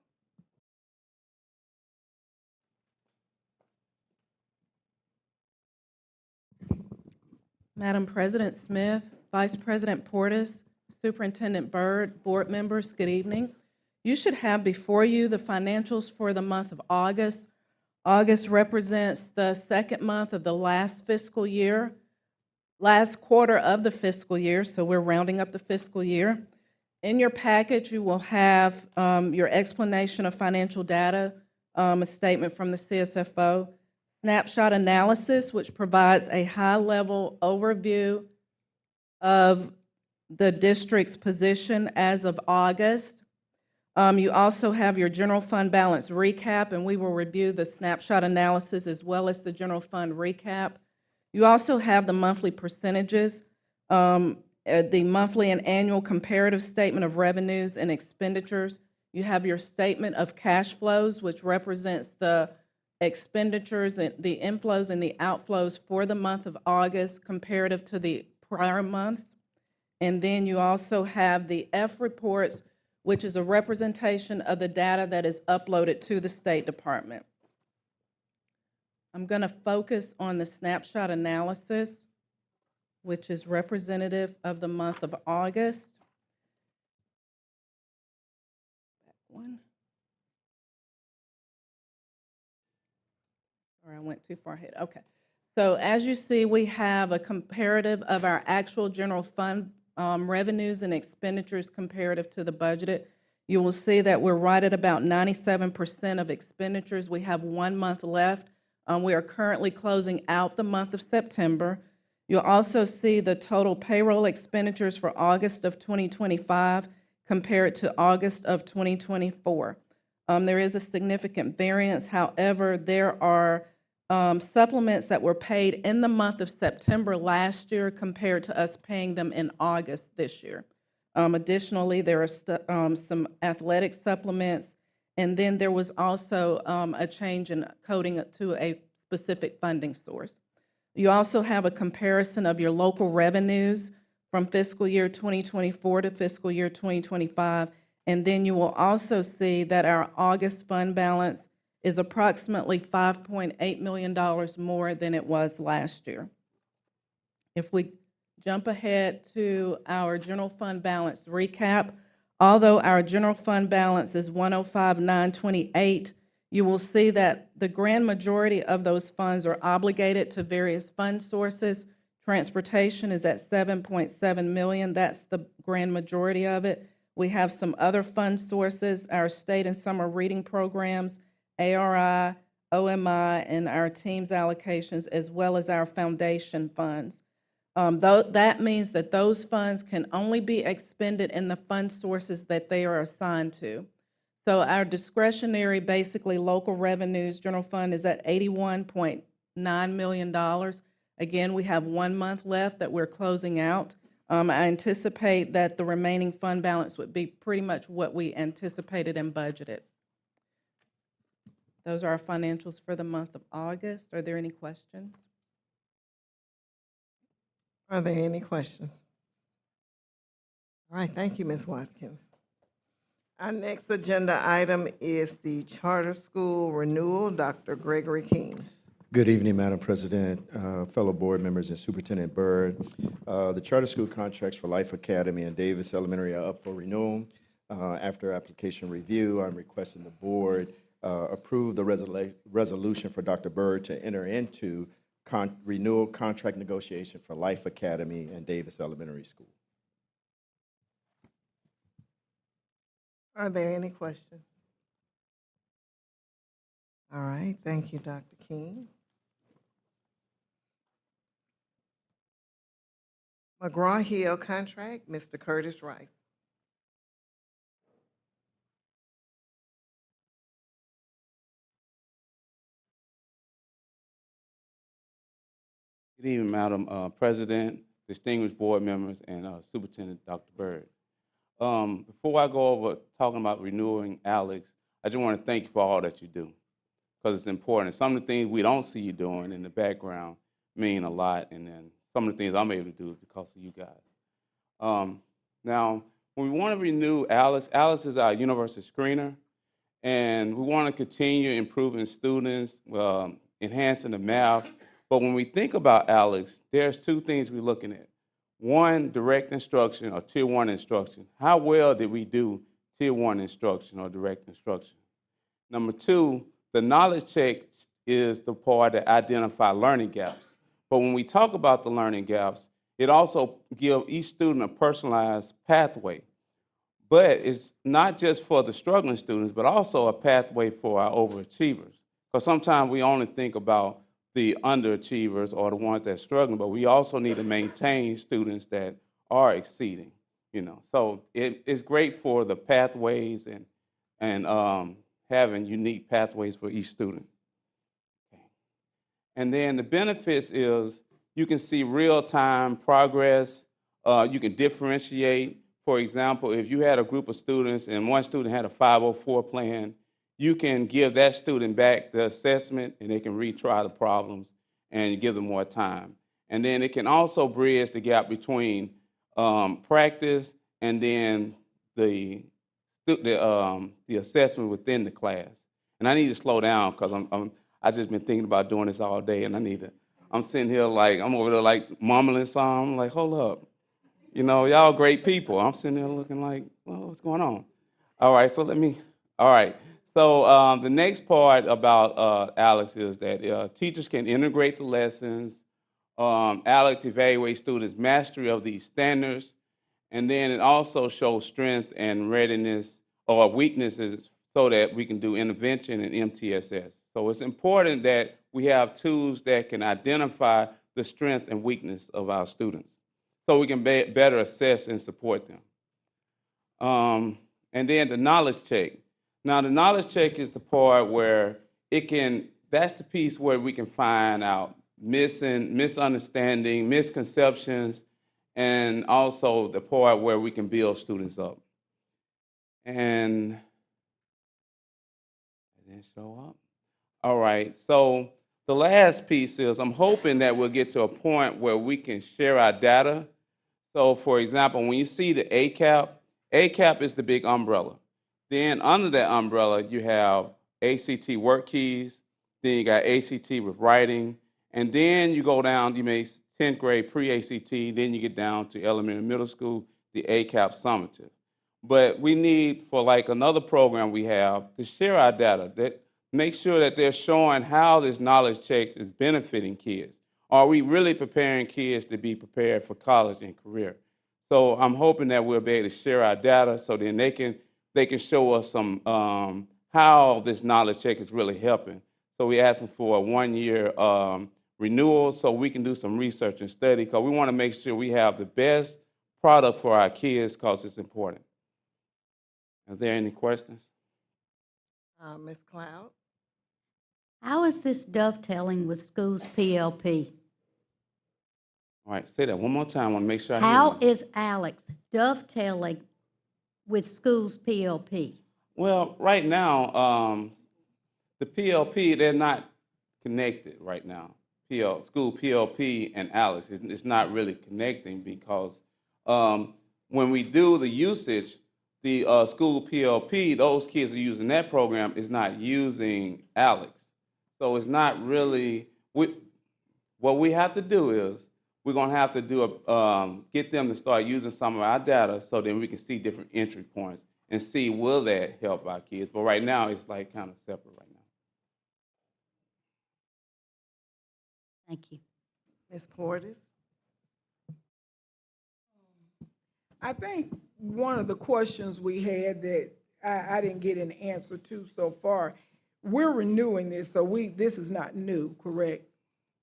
Madam President Smith, Vice President Portis, Superintendent Byrd, board members, good evening. You should have before you the financials for the month of August. August represents the second month of the last quarter of the fiscal year, so we're rounding up the fiscal year. In your package, you will have your explanation of financial data, a statement from the CSFO, snapshot analysis, which provides a high-level overview of the district's position as of August. You also have your general fund balance recap, and we will review the snapshot analysis as well as the general fund recap. You also have the monthly percentages, the monthly and annual comparative statement of revenues and expenditures. You have your statement of cash flows, which represents the expenditures, and the inflows and the outflows for the month of August comparative to the prior months. And then you also have the F reports, which is a representation of the data that is uploaded to the State Department. I'm going to focus on the snapshot analysis, which is representative of the month of August. Back one. Sorry, I went too far ahead. Okay. So as you see, we have a comparative of our actual general fund revenues and expenditures comparative to the budgeted, you will see that we're right at about 97% of expenditures. We have 1 month left. We are currently closing out the month of September. You'll also see the total payroll expenditures for August of 2025 compared to August of 2024. There is a significant variance. However, there are supplements that were paid in the month of September last year compared to us paying them in August this year. Additionally, there are some athletic supplements, and then there was also a change in coding to a specific funding source. You also have a comparison of your local revenues from fiscal year 2024 to fiscal year 2025, and then you will also see that our August fund balance is approximately $5.8 million more than it was last year. If we jump ahead to our general fund balance recap, although our general fund balance is $105,928, you will see that the grand majority of those funds are obligated to various fund sources. Transportation is at $7.7 million. That's the grand majority of it. We have some other fund sources, our state and summer reading programs, ARI, OMI, and our teams allocations, as well as our foundation funds. That means that those funds can only be expended in the fund sources that they are assigned to. So our discretionary, basically local revenues, general fund is at $81.9 million. Again, we have 1 month left that we're closing out. I anticipate that the remaining fund balance would be pretty much what we anticipated and budgeted. Those are our financials for the month of August. Are there any questions? Are there any questions? All right, thank you, Ms. Watkins. Our next agenda item is the charter school renewal. Dr. Gregory King. Good evening, Madam President, fellow board members, and Superintendent Byrd. The charter school contracts for Life Academy and Davis Elementary are up for renewal. After application review, I'm requesting the board approve the resolution for Dr. Byrd to enter into renewal contract negotiation for Life Academy and Davis Elementary School. Are there any questions? All right, thank you, Dr. King. McGraw-Hill contract, Mr. Curtis Rice. Good evening, Madam President, distinguished board members, and Superintendent Dr. Byrd. Before I go over talking about renewing Alex, I just want to thank you for all that you do, because it's important. Some of the things we don't see you doing in the background mean a lot, and then some of the things I'm able to do is because of you guys. Now, when we want to renew Alice, Alice is our university screener, and we want to continue improving students, enhancing the math. But when we think about Alex, there's two things we're looking at. One, direct instruction or tier 1 instruction. How well did we do tier 1 instruction or direct instruction? Number two, the knowledge check is the part that identifies learning gaps. But when we talk about the learning gaps, it also gives each student a personalized pathway. But it's not just for the struggling students, but also a pathway for our overachievers. Because sometimes we only think about the underachievers or the ones that are struggling, but we also need to maintain students that are exceeding. So it's great for the pathways and having unique pathways for each student. Okay. And then the benefits is you can see real-time progress. You can differentiate. For example, if you had a group of students and one student had a 504 plan, you can give that student back the assessment and they can retry the problems and give them more time. And then it can also bridge the gap between practice and then the assessment within the class. And I need to slow down because I just been thinking about doing this all day, and I'm sitting here I'm over there like mumbling something. I'm like, hold up. Y'all great people. I'm sitting there looking like, well, what's going on? All right, all right. So the next part about Alex is that teachers can integrate the lessons. Alex evaluates students' mastery of these standards, And then it also shows strength and readiness or weaknesses so that we can do intervention and MTSS. So it's important that we have tools that can identify the strength and weakness of our students so we can better assess and support them. And then the knowledge check. Now, the knowledge check is the part where that's the piece where we can find out misunderstanding, misconceptions, and also the part where we can build students up. And it didn't show up. All right, so the last piece is I'm hoping that we'll get to a point where we can share our data. So for example, when you see the ACAP is the big umbrella. Then under that umbrella, you have ACT work keys, then you got ACT with writing, and then you go down, you make 10th grade pre-ACT, then you get down to elementary middle school, the ACAP summative. But we need, for like another program we have, to share our data, that make sure that they're showing how this knowledge check is benefiting kids. Are we really preparing kids to be prepared for college and career? So I'm hoping that we'll be able to share our data so then they can show us some how this knowledge check is really helping. So we're asking for a 1-year renewal so we can do some research and study because we want to make sure we have the best product for our kids because it's important. Are there any questions? Ms. Cloud? How is this dovetailing with schools PLP? All right, say that one more time. I want to make sure I How hear you. is Alex dovetailing with schools PLP? Well, right now, the PLP, they're not connected right now. School PLP and Alex, it's not really connecting because when we do the usage, the school PLP, those kids are using that program is not using Alex. So it's not really, what we have to do is we're going to have to do get them to start using some of our data so then we can see different entry points and see will that help our kids. But right now, it's like kind of separate right now. Thank you. Ms. Portis? I think one of the questions we had that I didn't get an answer to so far, we're renewing this, so this is not new, correct?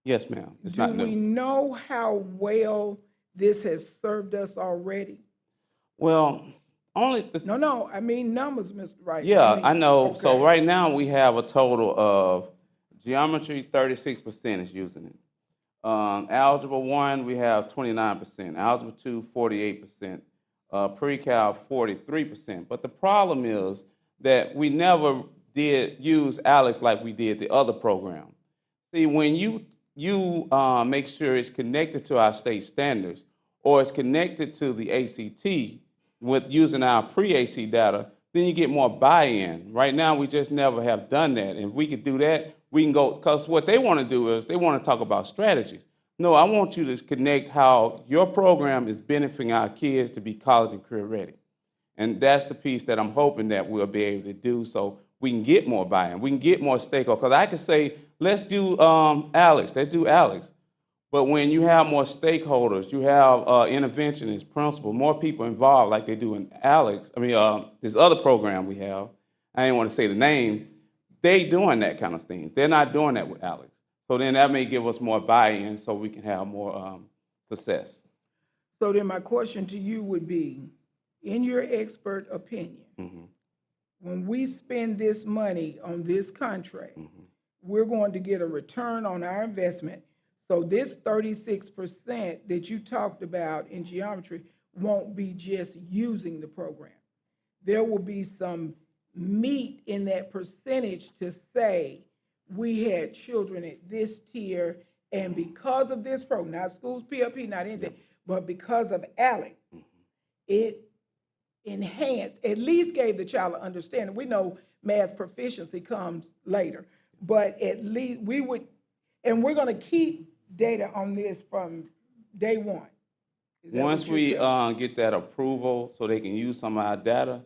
Yes, ma'am. It's not Do we new. know how well this has served us already? Well, No, I mean numbers, Mr. Wright. Yeah, I know. Okay. So right now we have a total of geometry, 36% is using it. Algebra 1, we have 29%. Algebra 2, 48%. Pre-cal, 43%. But the problem is that we never did use Alex like we did the other program. See, when you make sure it's connected to our state standards or it's connected to the ACT with using our pre-AC data, then you get more buy-in. Right now, we just never have done that. And if we could do that, we can go, because what they want to do is they want to talk about strategies. No, I want you to connect how your program is benefiting our kids to be college and career ready. And that's the piece that I'm hoping that we'll be able to do so we can get more buy-in. We can get more stakeholders. Because I could say, let's do Alex. Let's do Alex. But when you have more stakeholders, you have interventionists, principals, more people involved like they do in Alex. I mean, this other program we have, I didn't want to say the name, they doing that kind of thing. They're not doing that with Alex. So then that may give us more buy-in so we can have more success. So then my question to you would be, in your expert opinion, when we spend this money on this contract, we're going to get a return on our investment. So this 36% that you talked about in geometry won't be just using the program. There will be some meat in that percentage to say we had children at this tier, and because of this program, not schools PLP, not anything, but because of Alex, it enhanced, at least gave the child an understanding. We know math proficiency comes later, but at least we would, and we're going to keep data on this from day one. Once we get that approval so they can use some of our data,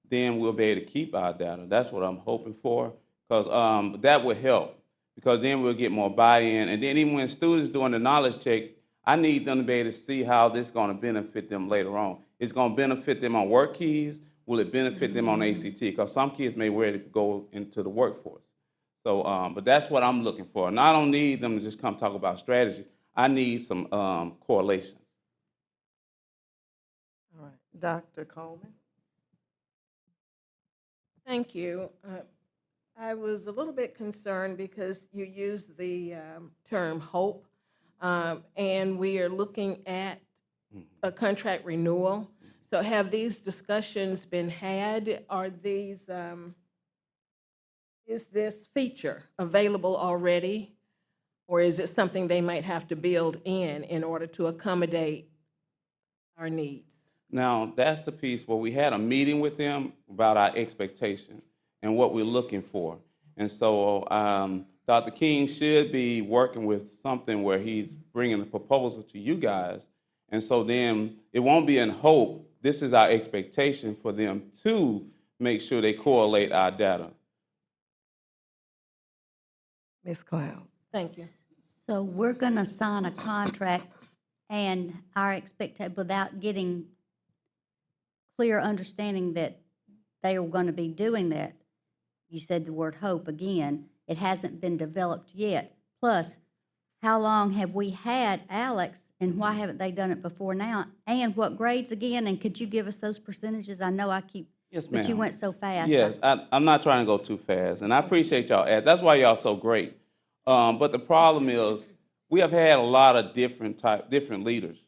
then we'll be able to keep our data. That's what I'm hoping for, because that will help, because then we'll get more buy-in. And then even when students doing the knowledge check, I need them to be able to see how this is going to benefit them later on. It's going to benefit them on work keys? Will it benefit them on ACT? Because some kids may ready to go into the workforce. So, but that's what I'm looking for. And I don't need them to just come talk about strategies. I need some correlation. All right, Dr. Coleman. Thank you. I was a little bit concerned because you used the term hope, and we are looking at a contract renewal. So have these discussions been had? Are these, is this feature available already? Or is it something they might have to build in order to accommodate our needs? Now, that's the piece where we had a meeting with them about our expectation and what we're looking for. And so Dr. King should be working with something where he's bringing a proposal to you guys. And so then it won't be in hope. This is our expectation for them to make sure they correlate our data. Ms. Cloud. Thank you. So we're going to sign a contract and our expectation without getting clear understanding that they are going to be doing that. You said the word hope again. It hasn't been developed yet. Plus, how long have we had Alex and why haven't they done it before now? And what grades again? And could you give us those percentages? I know I keep, Yes, but you ma'am. went so fast. Yes, I'm not trying to go too fast, and I appreciate y'all. That's why y'all so great. But the problem is we have had a lot of different leaders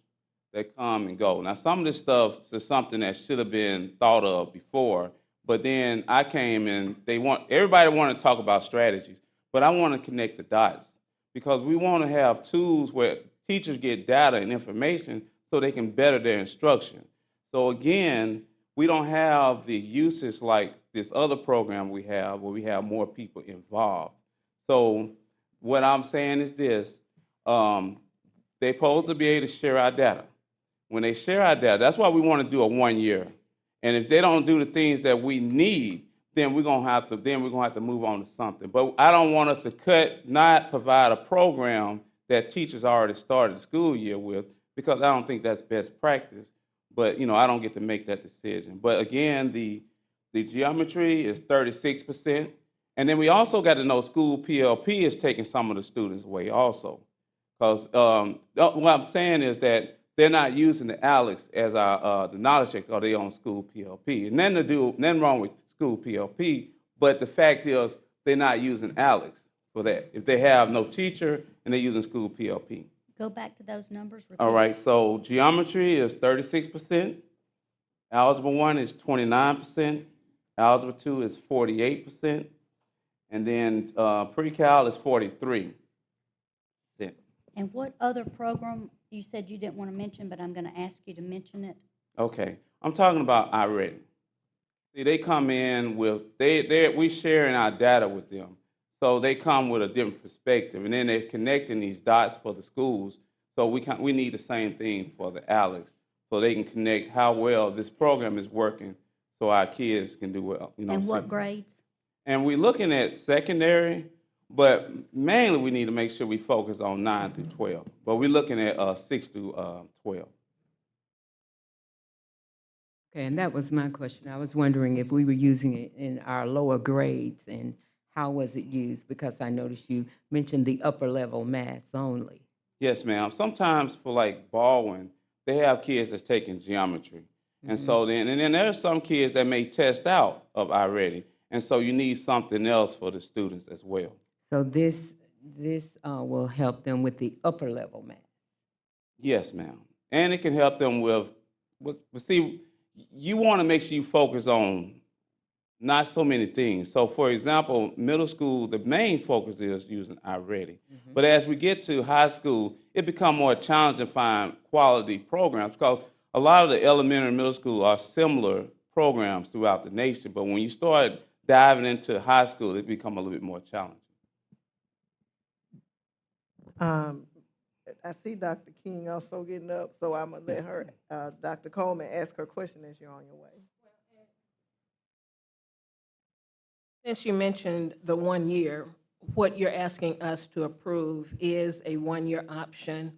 that come and go. Now, some of this stuff is something that should have been thought of before, but then I came and everybody wanted to talk about strategies, but I want to connect the dots because we want to have tools where teachers get data and information so they can better their instruction. So again, we don't have the usage like this other program we have where we have more people involved. So what I'm saying is this, they're supposed to be able to share our data. When they share our data, that's why we want to do a 1 year. And if they don't do the things that we need, then we're gonna have to move on to something. But I don't want us to not provide a program that teachers already started the school year with, because I don't think that's best practice. But I don't get to make that decision. But again, the geometry is 36%. And then we also got to know school PLP is taking some of the students away also. Because what I'm saying is that they're not using the ALEX as the knowledge check, or they on school PLP. And nothing wrong with school PLP, but the fact is they're not using ALEX for that. If they have no teacher and they're using school PLP. Go back to those numbers. All right, so geometry is 36%, algebra 1 is 29%, algebra 2 is 48%, and then pre-cal is 43%. And what other program you said you didn't want to mention, but I'm going to ask you to mention it? Okay, I'm talking about iReady. See, they come in with, we sharing our data with them. So they come with a different perspective, and then they're connecting these dots for the schools. So we need the same thing for the ALEX, so they can connect how well this program is working so our kids can do well. And what grades? And we're looking at secondary, but mainly we need to make sure we focus on 9 through 12. But we're looking at 6 through 12. Okay, and that was my question. I was wondering if we were using it in our lower grades and how was it used? Because I noticed you mentioned the upper level maths only. Yes, ma'am. Sometimes for like Baldwin, they have kids that's taking geometry. And so then there are some kids that may test out of iReady. And so you need something else for the students as well. So this will help them with the upper level math. Yes, ma'am. And it can help them with see, you want to make sure you focus on not so many things. So for example, middle school, the main focus is using iReady. But as we get to high school, it becomes more challenging to find quality programs because a lot of the elementary and middle school are similar programs throughout the nation. But when you start diving into high school, it becomes a little bit more challenging. I see Dr. King also getting up, so I'm going to let her, Dr. Coleman, ask her question as you're on your way. Since you mentioned the 1 year, what you're asking us to approve is a 1 year option.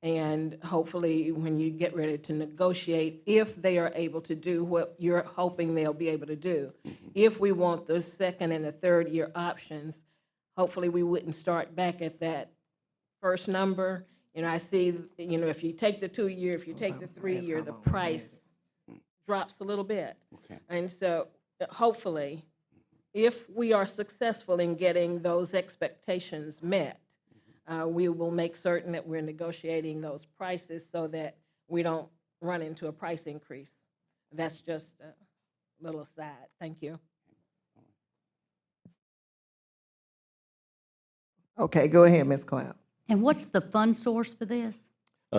And hopefully, when you get ready to negotiate, if they are able to do what you're hoping they'll be able to do, if we want the second and the third year options, hopefully we wouldn't start back at that first number. You know, I see, you know, if you take the 2-year, if you take the 3-year, the price drops a little bit. And so hopefully, if we are successful in getting those expectations met, we will make certain that we're negotiating those prices so that we don't run into a price increase. That's just a little aside. Thank you. Okay, go ahead, Ms. Cloud. And what's the fund source for this?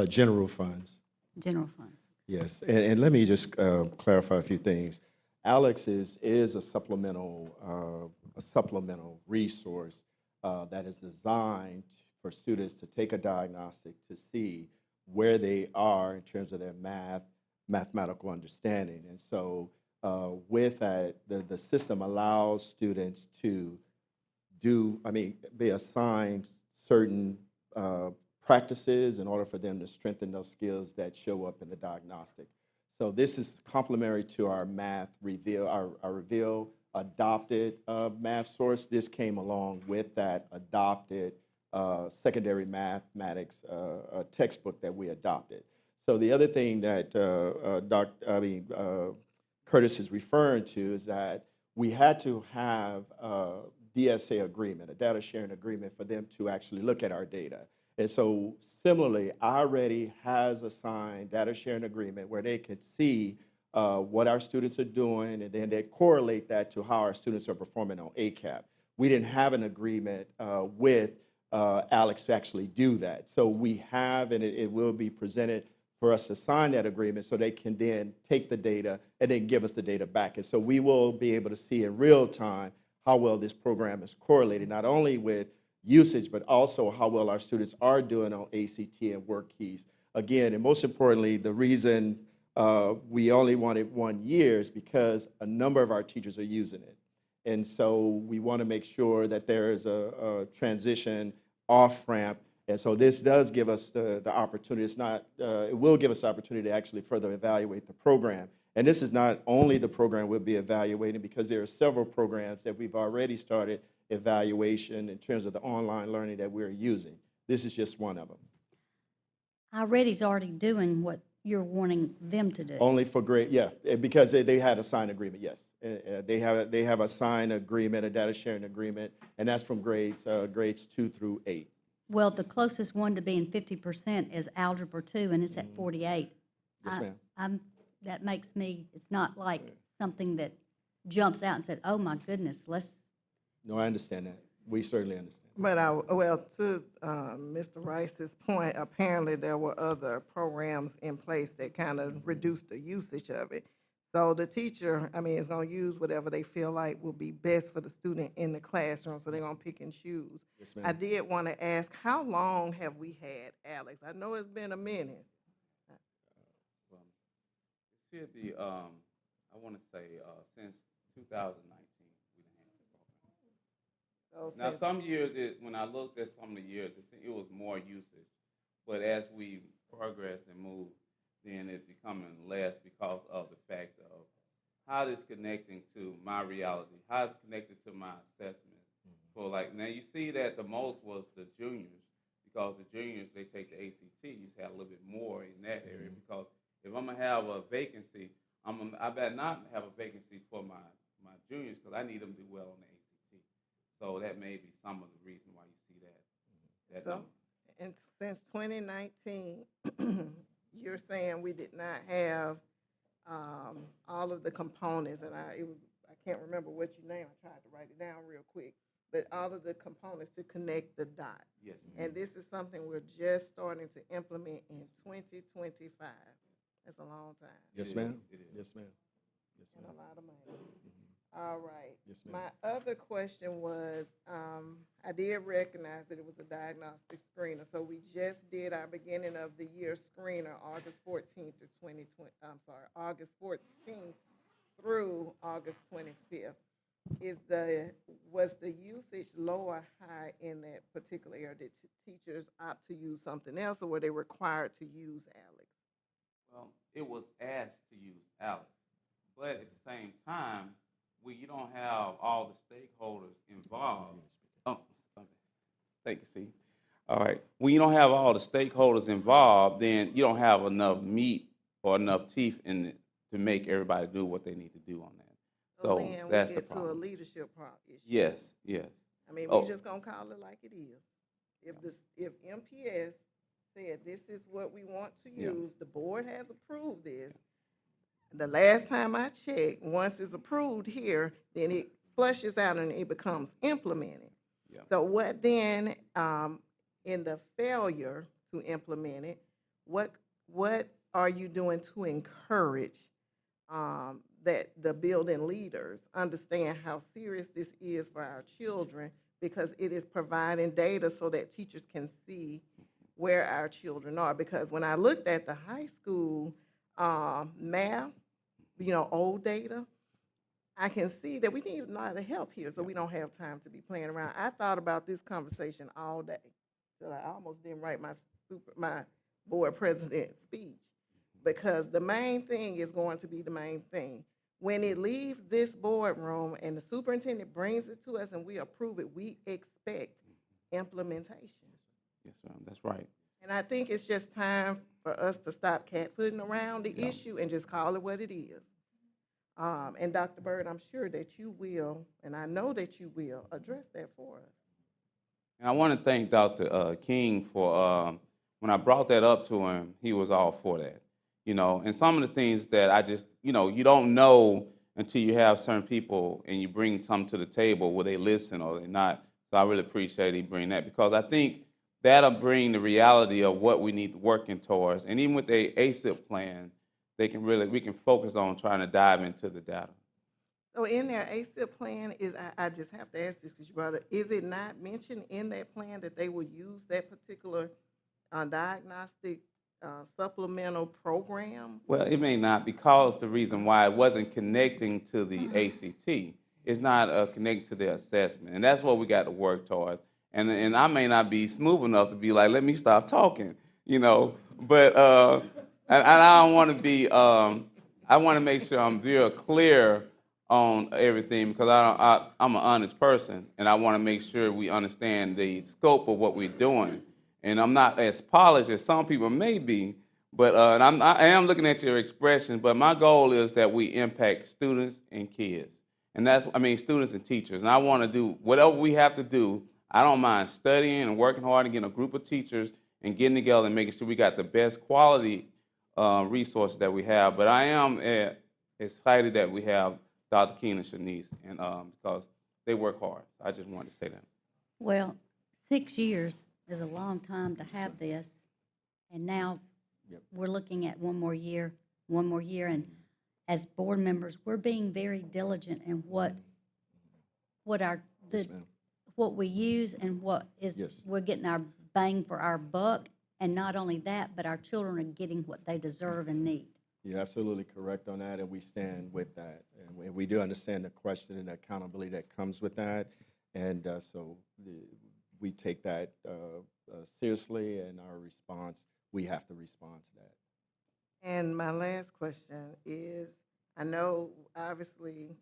General funds. General funds. Yes, and let me just clarify a few things. Alex is a supplemental resource that is designed for students to take a diagnostic to see where they are in terms of their mathematical understanding. And so with that, the system allows students to be assigned certain practices in order for them to strengthen those skills that show up in the diagnostic. So this is complementary to our math reveal, our reveal adopted math source. This came along with that adopted secondary mathematics textbook that we adopted. So the other thing that Curtis is referring to is that we had to have DSA agreement, a data sharing agreement, for them to actually look at our data. And so similarly, already has a signed data sharing agreement where they can see what our students are doing, and then they correlate that to how our students are performing on ACAP. We didn't have an agreement with Alex to actually do that. So we have, and it will be presented for us to sign that agreement so they can then take the data and then give us the data back. And so we will be able to see in real time how well this program is correlated, not only with usage, but also how well our students are doing on ACT and work keys. Again, and most importantly, the reason we only wanted 1 year is because a number of our teachers are using it. And so we want to make sure that there is a transition off-ramp. And so this does give us the opportunity. It will give us the opportunity to actually further evaluate the program. And this is not only the program we'll be evaluating, because there are several programs that we've already started evaluation in terms of the online learning that we're using. This is just one of them. Already's already doing what you're wanting them to do. Only for grade, yeah, because they had a signed agreement, yes. They have a signed agreement, a data sharing agreement, and that's from grades 2 through 8. Well, the closest one to being 50% is Algebra 2, and it's at 48. Yes, ma'am. That makes me, it's not like something that jumps out and said, oh my goodness, let's. No, I understand that. We certainly understand. But to Mr. Rice's point, apparently there were other programs in place that kind of reduced the usage of it. So the teacher, is going to use whatever they feel like will be best for the student in the classroom, so they're going to pick and choose. Yes, ma'am. I did want to ask, how long have we had Alex? I know it's been a minute. It should be, I want to say, since 2019. Now, some years, when I looked at some of the years, it was more usage. But as we progress and move, then it's becoming less because of the fact of how it's connecting to my reality, how it's connected to my assessments. So, now you see that the most was the juniors, because the juniors, they take the ACT. You had a little bit more in that area, because if I'm going to have a vacancy, I better not have a vacancy for my juniors, because I need them to do well on the ACT. So that may be some of the reason why you see that number. And since 2019, you're saying we did not have all of the components, and I can't remember what you named. I tried to write it down real quick, but all of the components to connect the dots. Yes. And this is something we're just starting to implement in 2025. That's a long time. Yes, ma'am. Yes, ma'am. Yes, And ma'am. a lot of money. All right. Yes, ma'am. My other question was, I did recognize that it was a diagnostic screener. So we just did our beginning of the year screener, August 14th August 14th through August 25th. Is the was the usage low or high in that particular area? Did teachers opt to use something else, or were they required to use Alex? Well, it was asked to use Alex, but at the same time, you don't have all the stakeholders involved. Oh, okay. Thank you, Steve. All right. When you don't have all the stakeholders involved, then you don't have enough meat or enough teeth in it to make everybody do what they need to do on that. So then that's we the get to a problem. leadership issue. Yes, yes. I mean, Oh. we just gonna call it like it is. If MPS said this is what we want to Yeah. use, the board has approved this. The last time I checked, once it's approved here, then it flushes out and it becomes implemented. Yeah. So what then, in the failure to implement it, what are you doing to encourage that the building leaders understand how serious this is for our children, because it is providing data so that teachers can see where our children are? Because when I looked at the high school math, old data, I can see that we need a lot of help here, so we don't have time to be playing around. I thought about this conversation all day, till I almost didn't write my board president speech, because the main thing is going to be the main thing. When it leaves this boardroom and the superintendent brings it to us and we approve it, we expect implementation. Yes, ma'am. That's right. And I think it's just time for us to stop catfooting around the issue and just call it what it is. And Dr. Bird, I'm sure that you will, and I know that you will, address that for us. And I want to thank Dr. King for when I brought that up to him, he was all for that. And some of the things that I just, you don't know until you have certain people and you bring something to the table where they listen or they not. So I really appreciate he bring that, because I think that'll bring the reality of what we need to working towards. And even with the ASIP plan, we can focus on trying to dive into the data. So in their ASIP plan, I just have to ask this because you brought it, is it not mentioned in that plan that they will use that particular diagnostic supplemental program? Well, it may not, because the reason why it wasn't connecting to the ACT. It's not connected to the assessment. And that's what we got to work towards. And I may not be smooth enough to be like, let me stop talking, But and I don't want to be, I want to make sure I'm very clear on everything, because I'm an honest person, and I want to make sure we understand the scope of what we're doing. And I'm not as polished as some people may be, but and I am looking at your expression, but my goal is that we impact students and kids. And students and teachers. And I want to do whatever we have to do. I don't mind studying and working hard and getting a group of teachers and getting together and making sure we got the best quality resources that we have. But I am excited that we have Dr. King and Shanice, and because they work hard. I just wanted to say that. Well, 6 years is a long time to have this, and now we're looking at one more year, and as board members, we're being very diligent in what we use and we're getting our bang for our buck, and not only that, but our children are getting what they deserve and need. You're absolutely correct on that, and we stand with that. And we do understand the question and the accountability that comes with that, and we take that seriously, and our response, we have to respond to that. And my last question is, I know obviously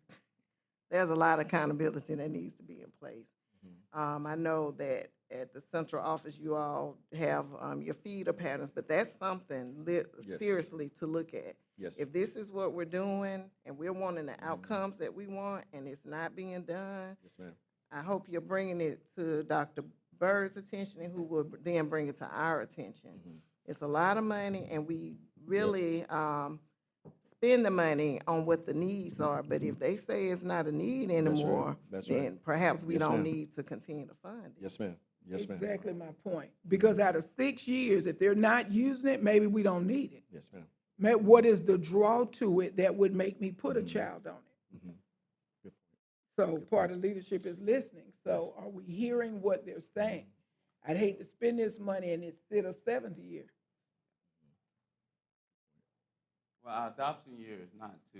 there's a lot of accountability that needs to be in place. I know that at the central office you all have your feeder patterns, but that's something seriously to look at. Yes. If this is what we're doing and we're wanting the outcomes that we want and it's not being done, Yes, ma'am. I hope you're bringing it to Dr. Bird's attention, and who will then bring it to our attention. It's a lot of money, and we really spend the money on what the needs are. But if they say it's not a need anymore, then perhaps we don't need to continue to fund it. Yes, ma'am. Yes, ma'am. Exactly my point. Because out of 6 years, if they're not using it, maybe we don't need it. Yes, ma'am. What is the draw to it that would make me put a child on it? So part of leadership is listening. So are we hearing what they're saying? I'd hate to spend this money and it's still a 7th year. Well, our adoption year is not to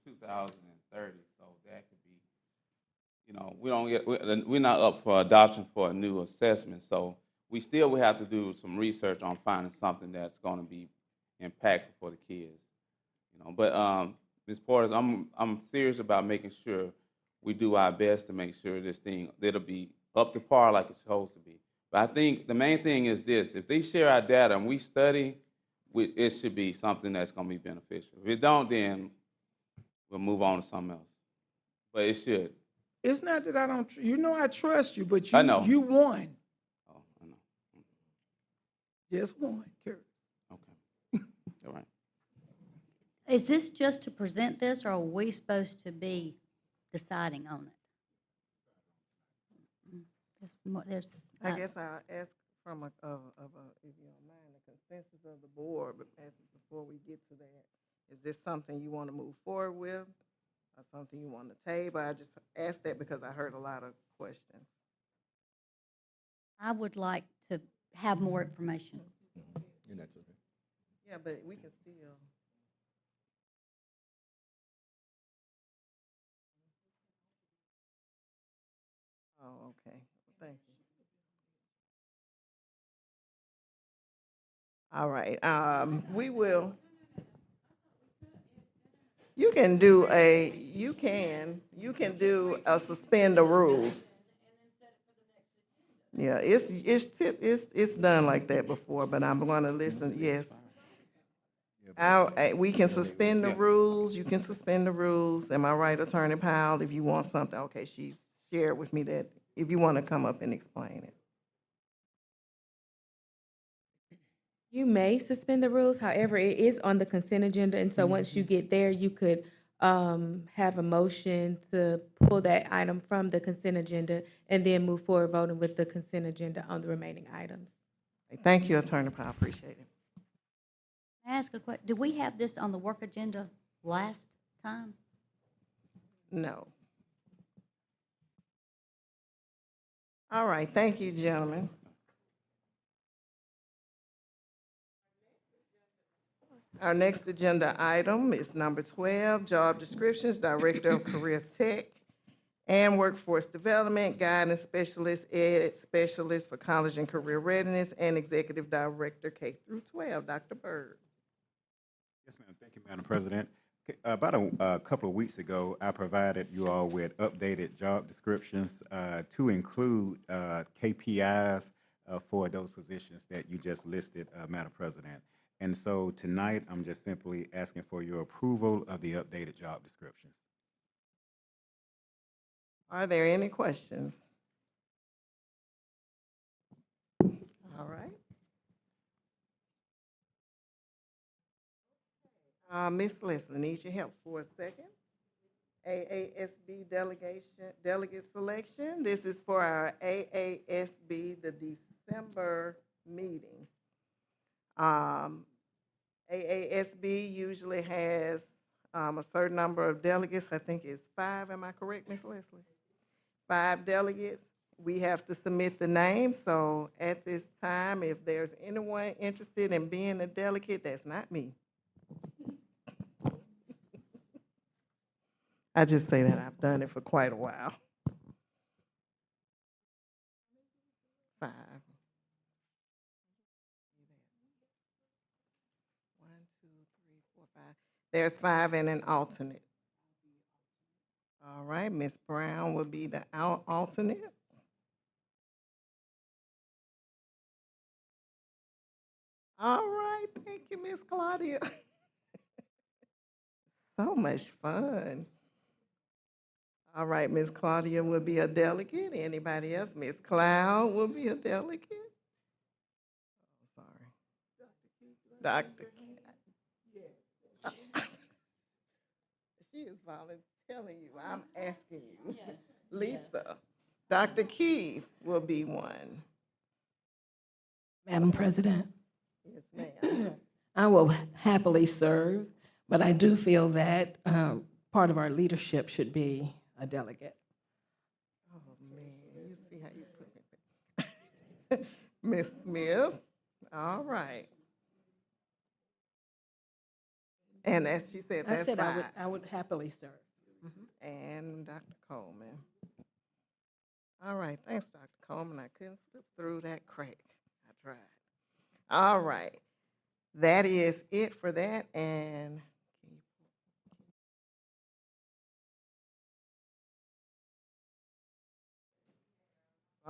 2030, so that could be, You know, we're not up for adoption for a new assessment, so we still will have to do some research on finding something that's going to be impactful for the kids. You know, but Ms. Porter, I'm serious about making sure we do our best to make sure this thing it'll be up to par like it's supposed to be. But I think the main thing is this: if they share our data and we study, it should be something that's going to be beneficial. If it don't, then we'll move on to something else. But it should. It's not that I don't, you know I trust you, but I know. you won. Oh, I know. Just one, Kurt. Okay. All right. Is this just to present this, or are we supposed to be deciding on it? I guess I'll ask from if you don't mind, the consensus of the board, but before we get to that, is this something you want to move forward with, or something you want to table? I just asked that because I heard a lot of questions. I would like to have more information. And that's okay. Yeah, but we can still. Oh, okay. Thank you. All right. We will. You can do suspend the rules. Yeah, it's done like that before, but I'm going to listen. Yes. We can suspend the rules. You can suspend the rules. Am I right, Attorney Powell? If you want something, okay, she's shared with me that if you want to come up and explain it. You may suspend the rules, however, it is on the consent agenda, and so once you get there, you could have a motion to pull that item from the consent agenda and then move forward voting with the consent agenda on the remaining items. Thank you, Attorney Powell. Appreciate it. May I ask a question? Did we have this on the work agenda last time? No. All right. Thank you, gentlemen. Our next agenda item is number 12, job descriptions, Director of Career Tech and Workforce Development, Guidance Specialist, Ed Specialist for College and Career Readiness, and Executive Director K through 12, Dr. Byrd. Yes, ma'am. Thank you, Madam President. About a couple of weeks ago, I provided you all with updated job descriptions to include KPIs for those positions that you just listed, Madam President. And so tonight, I'm just simply asking for your approval of the updated job descriptions. Are there any questions? All right. Ms. Leslie, need your help for a second. AASB delegate selection. This is for our AASB, the December meeting. AASB usually has a certain number of delegates. I think it's 5. Am I correct, Ms. Leslie? 5 delegates. We have to submit the names. So at this time, if there's anyone interested in being a delegate, that's not me. I just say that I've done it for quite a while. 5. 1, 2, 3, 4, 5. There's 5 and an alternate. All right, Ms. Brown will be the alternate. All right, thank you, Ms. Claudia. So much fun. All right, Ms. Claudia will be a delegate. Anybody else? Ms. Cloud will be a delegate. Oh, sorry. Dr. She is telling you, I'm asking you. Yes. Lisa. Yes. Dr. Key will be one. Madam President, Yes, ma'am. I will happily serve, but I do feel that part of our leadership should be a delegate. Oh, man, you see how you put it. Ms. Smith, all right. And as she said, that's 5. I would happily serve. And Dr. Coleman. All right, thanks, Dr. Coleman. I couldn't slip through that crack. I tried. All right, that is it for that, and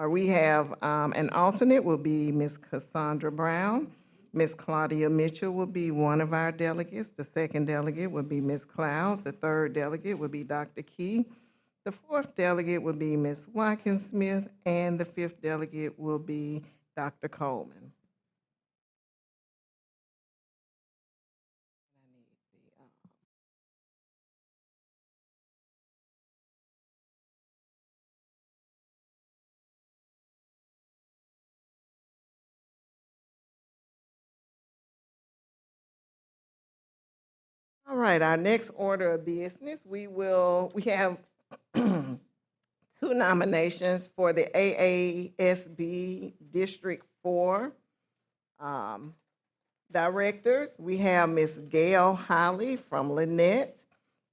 we have an alternate will be Ms. Cassandra Brown. Ms. Claudia Mitchell will be one of our delegates. The second delegate will be Ms. Cloud. The third delegate will be Dr. Key. The fourth delegate will be Ms. Watkins Smith, and the fifth delegate will be Dr. Coleman. All right, our next order of business, we have two nominations for the AASB District 4 directors. We have Ms. Gail Holly from Lynette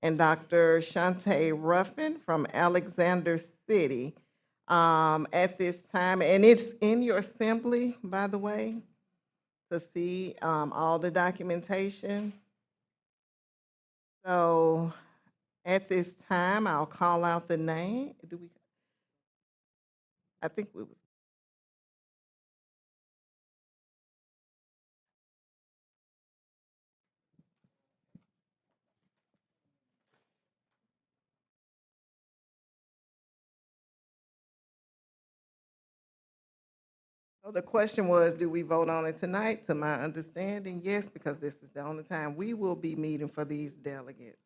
and Dr. Shante Ruffin from Alexander City. At this time, and it's in your assembly, by the way, to see all the documentation. So at this time, I'll call out the name. I think we was. So the question was, do we vote on it tonight? To my understanding, yes, because this is the only time we will be meeting for these delegates.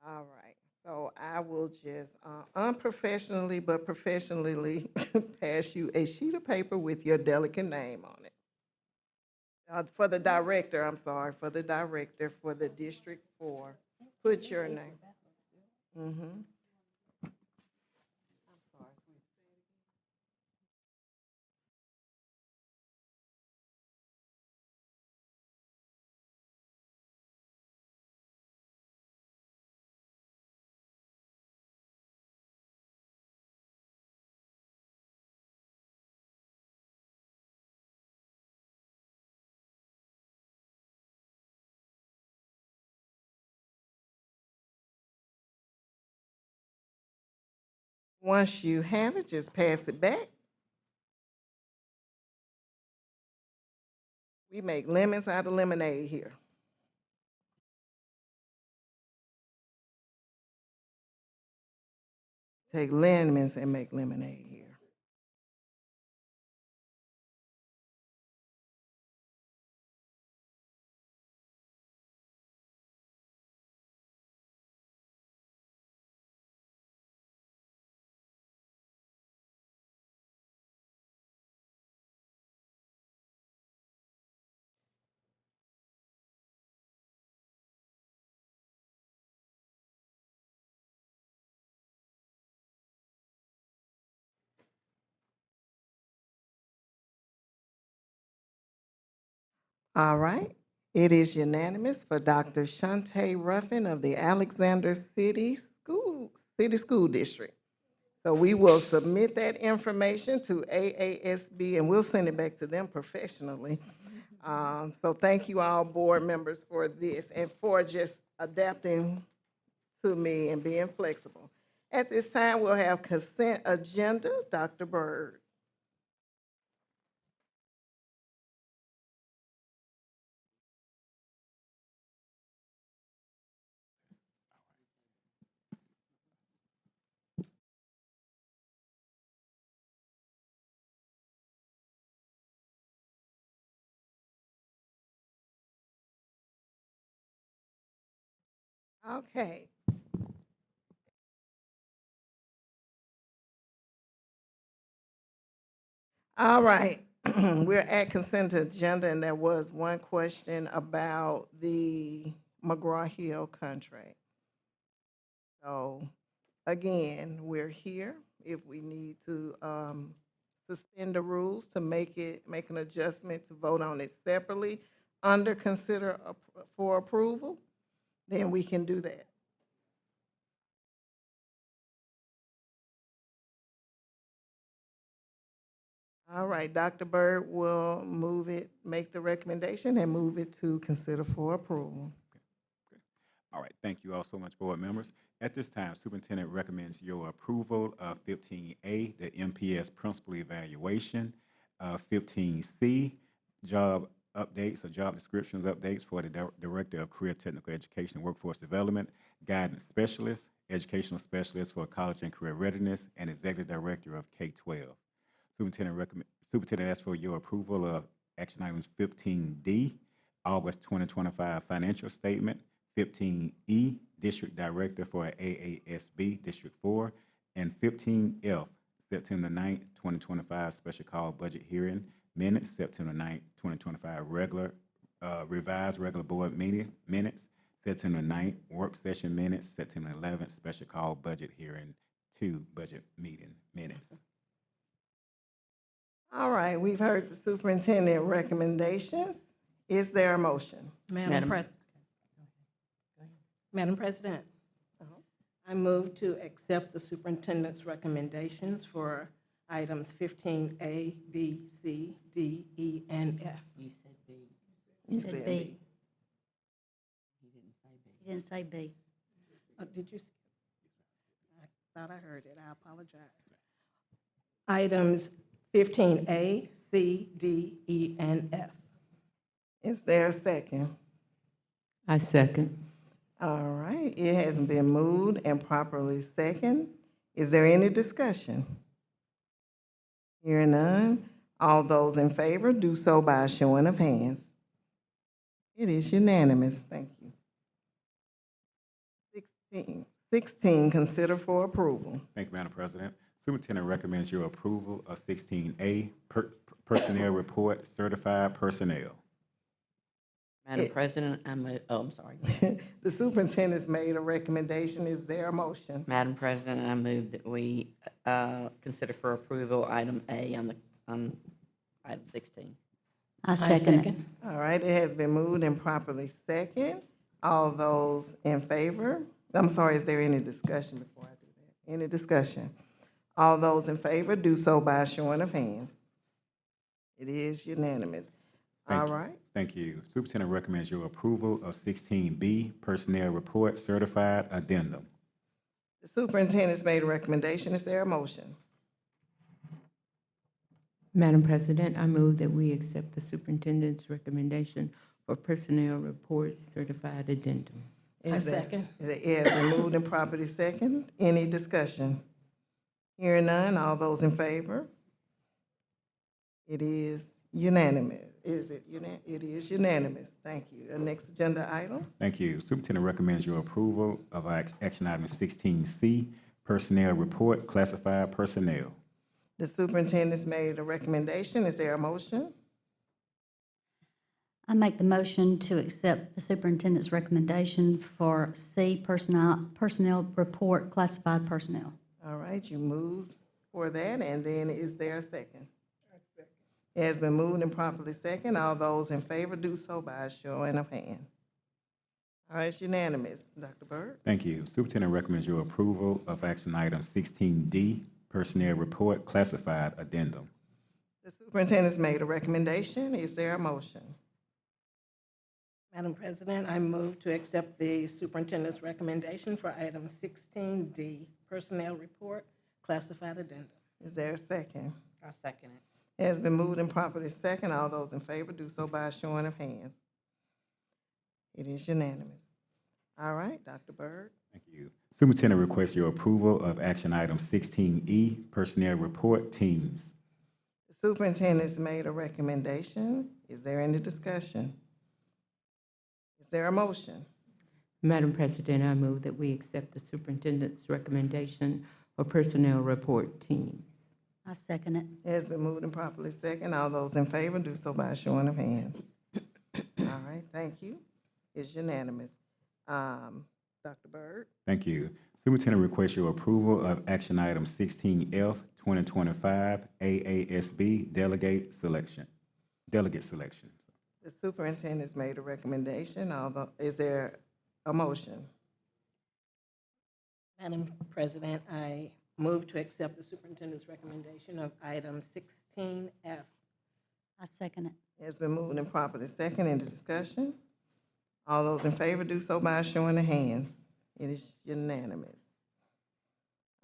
All right, so I will just unprofessionally but professionally pass you a sheet of paper with your delegate name on it. For the director, I'm sorry, for the director for the District 4, put your name. Mm-hmm. Once you have it, just pass it back. We make lemons out of lemonade here. Take lemons and make lemonade here. All right. It is unanimous for Dr. Shante Ruffin of the Alexander City School District. So we will submit that information to AASB and we'll send it back to them professionally. So thank you all board members for this and for just adapting to me and being flexible. At this time, we'll have consent agenda. Dr. Byrd. Okay. All right. We're at consent agenda, and there was one question about the McGraw-Hill contract. So again, we're here if we need to suspend the rules to make an adjustment to vote on it separately under consider for approval, then we can do that. All right, Dr. Byrd will move it, make the recommendation and move it to consider for approval. All right, thank you all so much, board members. At this time, Superintendent recommends your approval of 15A, the MPS Principal Evaluation, 15C, job updates or job descriptions updates for the Director of Career Technical Education and Workforce Development, Guidance Specialist, Educational Specialist for College and Career Readiness, and Executive Director of K-12. Superintendent asks for your approval of action items 15D, August 2025 financial statement, 15E, District Director for AASB District 4, and 15F, September 9th, 2025 special call budget hearing minutes, September 9th, 2025 revised regular board meeting minutes, September 9th work session minutes, September 11th special call budget hearing 2 budget meeting minutes. All right, we've heard the superintendent recommendations. Is there a motion? Madam President, I move to accept the superintendent's recommendations for items 15A, B, C, D, E, and F. You said B. You said B. You didn't say B. Oh, did you? I thought I heard it. I apologize. Items 15A, C, D, E, and F. Is there a second? I second. All right, it has been moved and properly second. Is there any discussion? Hearing none, all those in favor do so by a showing of hands. It is unanimous. Thank you. 16, consider for approval. Thank you, Madam President. Superintendent recommends your approval of 16A, personnel report, certified personnel. Madam President, I'm sorry. The superintendent's made a recommendation. Is there a motion? Madam President, I move that we consider for approval item A on item 16. I second it. All right, it has been moved and properly second. All those in favor? I'm sorry, is there any discussion before I do that? Any discussion? All those in favor do so by a showing of hands. It is unanimous. All right. Thank you. Superintendent recommends your approval of 16B, personnel report, certified addendum. The superintendent's made a recommendation. Is there a motion? Madam President, I move that we accept the superintendent's recommendation for personnel reports certified addendum. Second. It has been moved and properly second. Any discussion? Hearing none, all those in favor? It is unanimous. Is it unanimous? It is unanimous. Thank you. The next agenda item? Thank you. Superintendent recommends your approval of action item 16C, personnel report, classified personnel. The superintendent's made a recommendation. Is there a motion? I make the motion to accept the superintendent's recommendation for C, personnel report, classified personnel. All right, you moved for that, and then is there a second? It has been moved and properly second. All those in favor do so by a showing of hands. All right, it's unanimous. Dr. Byrd? Thank you. Superintendent recommends your approval of action item 16D, personnel report, classified addendum. The superintendent's made a recommendation. Is there a motion? Madam President, I move to accept the superintendent's recommendation for item 16D, personnel report, classified addendum. Is there a second? I second it. It has been moved and properly second. All those in favor do so by a showing of hands. It is unanimous. All right, Dr. Byrd? Thank you. Superintendent requests your approval of action item 16E, personnel report, teams. The superintendent's made a recommendation. Is there any discussion? Is there a motion? Madam President, I move that we accept the superintendent's recommendation for personnel report teams. I second it. It has been moved and properly second. All those in favor do so by a showing of hands. All right, thank you. It's unanimous. Dr. Byrd? Thank you. Superintendent requests your approval of action item 16F, 2025 AASB delegate selection. The superintendent's made a recommendation. Is there a motion? Madam President, I move to accept the superintendent's recommendation of item 16F. I second it. It's been moved and properly second. Into discussion? All those in favor do so by showing of hands. It is unanimous.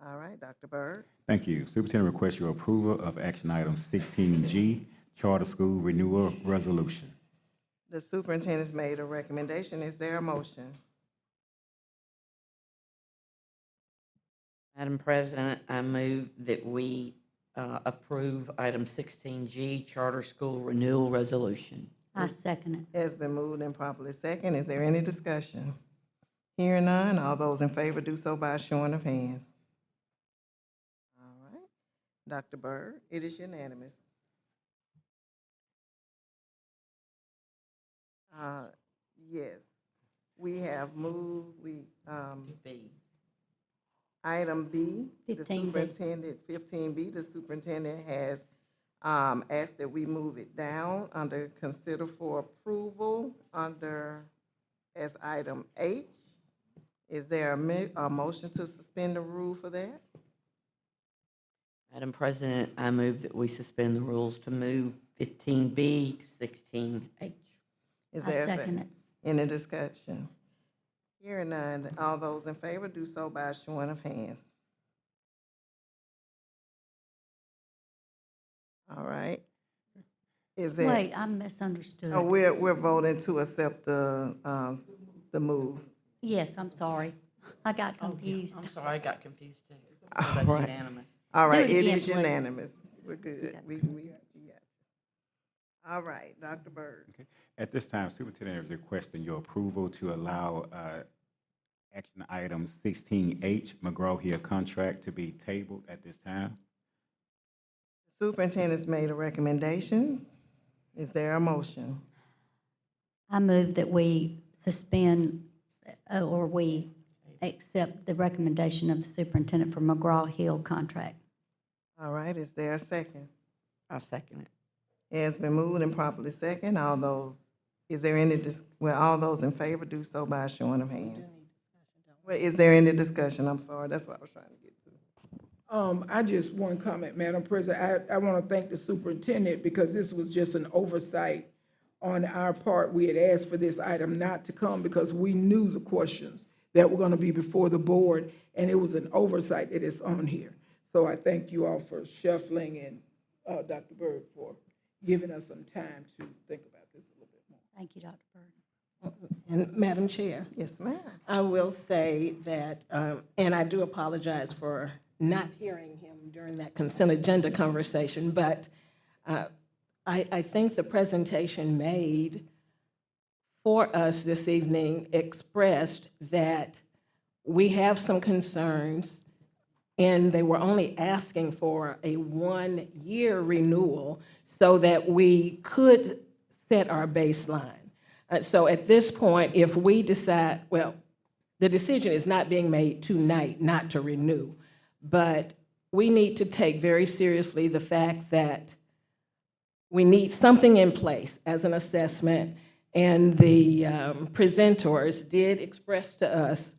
All right, Dr. Byrd. Thank you. Superintendent requests your approval of action item 16G, Charter School Renewal Resolution. The superintendent's made a recommendation. Is there a motion? Madam President, I move that we approve item 16G, Charter School Renewal Resolution. I second it. It's been moved and properly second. Is there any discussion? Hearing none, all those in favor do so by showing of hands. All right, Dr. Byrd, it is unanimous. Yes, we have moved, B. Item B, the 15B. superintendent, 15B, the superintendent has asked that we move it down under consider for approval under as item H. Is there a motion to suspend the rule for that? Madam President, I move that we suspend the rules to move 15B to 16H. Is I there a second it. Any discussion? Hearing none, all those in favor do so by showing of hands. All right. Is there? Wait, I misunderstood. Oh, we're voting to accept the move. Yes, I'm sorry. I got confused. I'm sorry, I got confused too. All That's right. unanimous. All right, Do it it again, is please. unanimous. We're good. We got you. All right, Dr. Byrd. Okay. At this time, Superintendent is requesting your approval to allow action item 16H, McGraw-Hill contract, to be tabled at this time. Superintendent's made a recommendation. Is there a motion? I move that we suspend or we accept the recommendation of the superintendent for McGraw-Hill contract. All right, is there a second? I'll second it. It has been moved and properly second. All those, is there any, all those in favor do so by showing of hands. Well, is there any discussion? I'm sorry, that's what I was trying to get to. I just, one comment, Madam President. I want to thank the superintendent because this was just an oversight on our part. We had asked for this item not to come because we knew the questions that were going to be before the board, and it was an oversight that is on here. So I thank you all for shuffling and Dr. Byrd for giving us some time to think about this a little bit more. Thank you, Dr. Byrd. And Madam Chair, Yes, ma'am. I will say that, and I do apologize for not hearing him during that consent agenda conversation, but I think the presentation made for us this evening expressed that we have some concerns, and they were only asking for a one-year renewal so that we could set our baseline. So at this point, if we decide, well, the decision is not being made tonight not to renew, but we need to take very seriously the fact that we need something in place as an assessment, and the presenters did express to us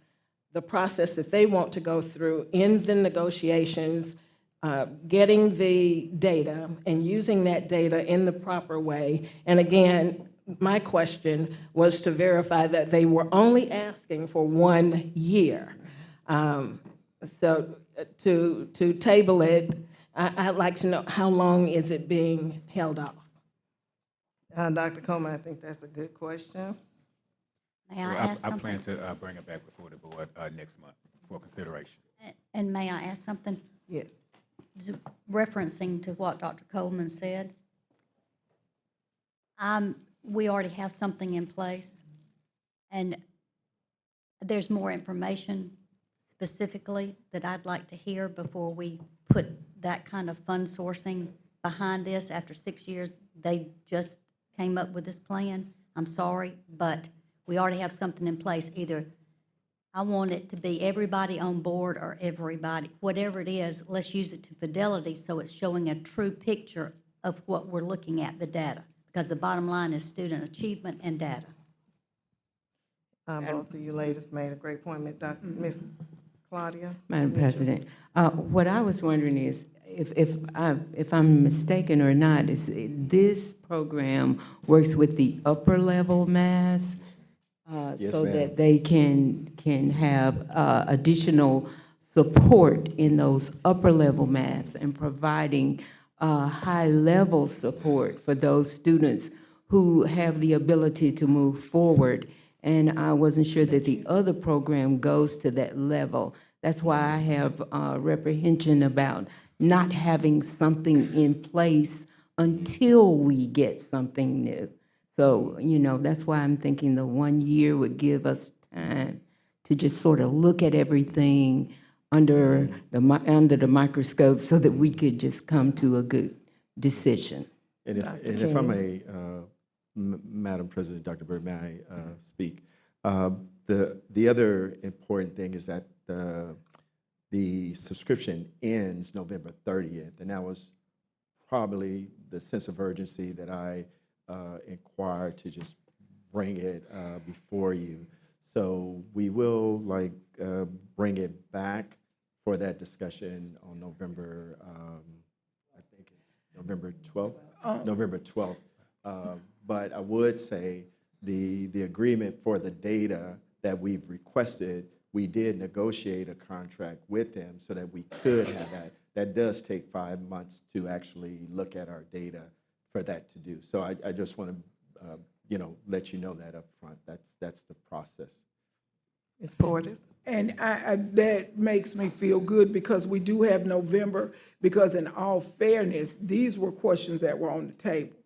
the process that they want to go through in the negotiations, getting the data and using that data in the proper way. And again, my question was to verify that they were only asking for 1 year. So to table it, I'd like to know how long is it being held off? Dr. Coleman, I think that's a good question. May I Well, ask I something? plan to bring it back before the board next month for consideration. And may I ask something? Yes. Referencing to what Dr. Coleman said, we already have something in place, and there's more information specifically that I'd like to hear before we put that kind of fund sourcing behind this. After 6 years, they just came up with this plan. I'm sorry, but we already have something in place. Either I want it to be everybody on board or everybody, whatever it is, let's use it to fidelity so it's showing a true picture of what we're looking at, the data. Because the bottom line is student achievement and data. Both of you ladies made a great point. Ms. Claudia? Madam President, What I was wondering is, if I'm mistaken or not, is this program works with the upper level math? Yes, So ma'am. that they can have additional support in those upper level maths and providing high level support for those students who have the ability to move forward. And I wasn't sure that the other program goes to that level. That's why I have reprehension about not having something in place until we get something new. So, that's why I'm thinking the 1 year would give us time to just sort of look at everything under the microscope so that we could just come to a good decision. And if I may, Madam President, Dr. Bird, may I speak? The other important thing is that the subscription ends November 30th, and that was probably the sense of urgency that I inquired to just bring it before you. So we will bring it back for that discussion on November, I think it's November 12th. November 12th. But I would say the agreement for the data that we've requested, we did negotiate a contract with them so that we could have that. That does take 5 months to actually look at our data for that to do. So I just want to, let you know that up front. That's the process. Ms. Portis? And that makes me feel good because we do have November, because in all fairness, these were questions that were on the table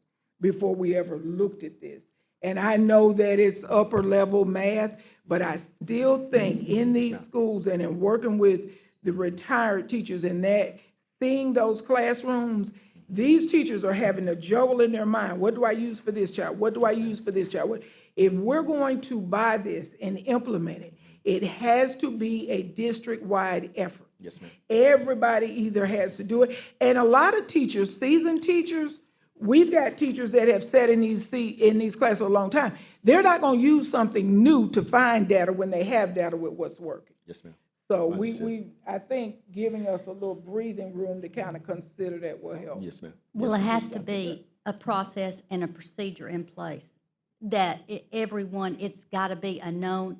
before we ever looked at this. And I know that it's upper level math, but I still think in these schools and in working with the retired teachers and that, seeing those classrooms, these teachers are having a juggle in their mind. What do I use for this child? What do I use for this child? If we're going to buy this and implement it, it has to be a district-wide effort. Yes, ma'am. Everybody either has to do it. And a lot of teachers, seasoned teachers, we've got teachers that have sat in these classes a long time. They're not going to use something new to find data when they have data with what's working. Yes, ma'am. So I think giving us a little breathing room to kind of consider that will help. Yes, ma'am. Well, it has to be a process and a procedure in place that everyone, it's got to be a known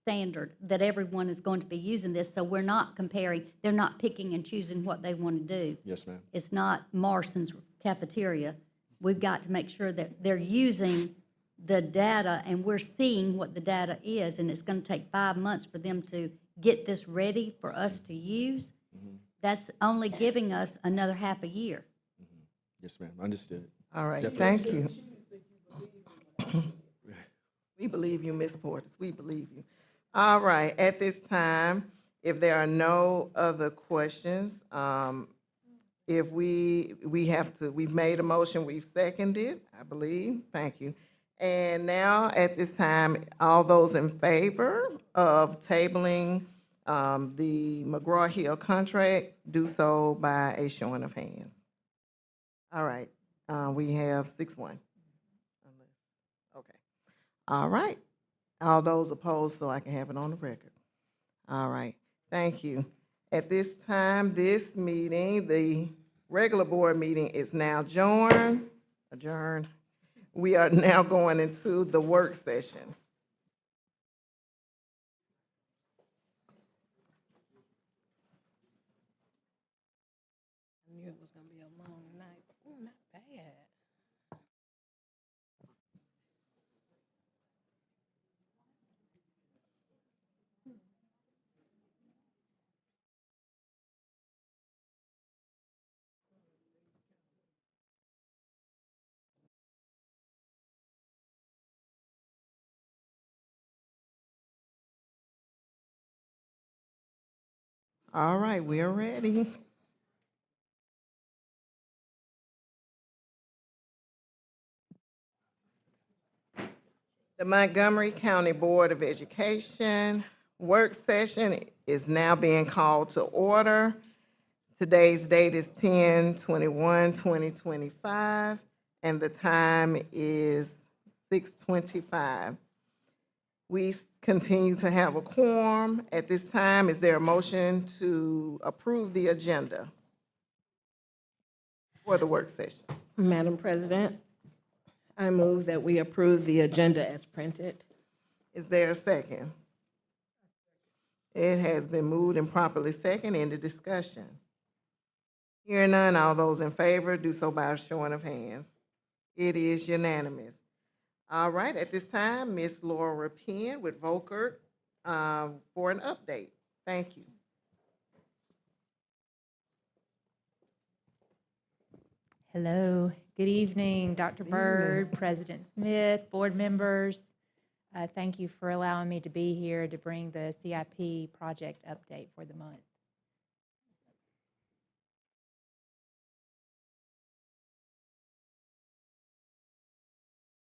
standard that everyone is going to be using this. So we're not comparing, they're not picking and choosing what they want to do. Yes, ma'am. It's not Morrison's cafeteria. We've got to make sure that they're using the data and we're seeing what the data is, and it's going to take 5 months for them to get this ready for us to use. That's only giving us another half a year. Yes, ma'am. Understood. All right, Definitely thank you. We believe you, Ms. Portis, we believe you. All right, at this time, if there are no other questions, if we've made a motion, we've seconded, I believe, thank you. And now, at this time, all those in favor of tabling the McGraw-Hill contract, do so by a showing of hands. All right, we have 6-1. Okay, all right. All those opposed, so I can have it on the record. All right, thank you. At this time, this meeting, the regular board meeting is now adjourned. We are now going into the work session. I knew it was going to be a long night, but not bad. All right, we are ready. The Montgomery County Board of Education work session is now being called to order. Today's date is 10/21/2025, and the time is 6:25. We continue to have a quorum. At this time, is there a motion to approve the agenda for the work session? Madam President, I move that we approve the agenda as printed. Is there a second? It has been moved and properly second. Into discussion. Hearing none, all those in favor do so by a showing of hands. It is unanimous. All right, at this time, Ms. Laura Penn with Volker for an update. Thank you. Hello, good evening, Dr. Byrd, President Smith, board members. Thank you for allowing me to be here to bring the CIP project update for the month.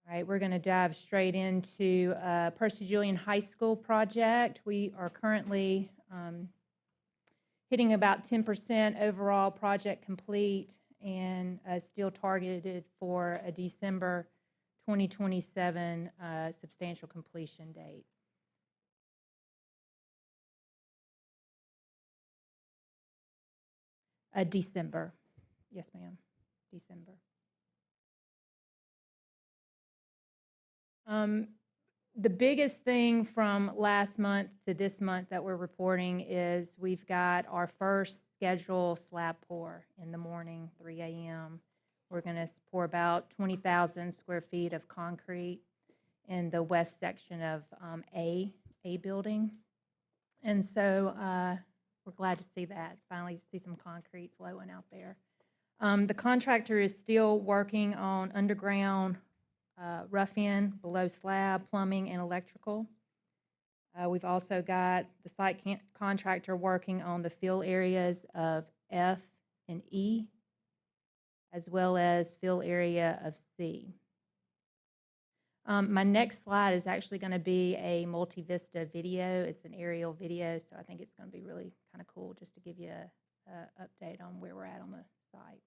All right, we're going to dive straight into Percy Julian High School project. We are currently hitting about 10% overall project complete and still targeted for a December 2027 substantial completion date. December. Yes, ma'am. December. The biggest thing from last month to this month that we're reporting is we've got our first scheduled slab pour in the morning, 3 a.m. We're going to pour about 20,000 square feet of concrete in the west section of A building. And so we're glad to see that, finally see some concrete flowing out there. The contractor is still working on underground rough-in, below slab, plumbing, and electrical. We've also got the site contractor working on the fill areas of F and E, as well as fill area of C. My next slide is actually going to be a multi-vista video. It's an aerial video, so I think it's going to be really kind of cool just to give you an update on where we're at on the site.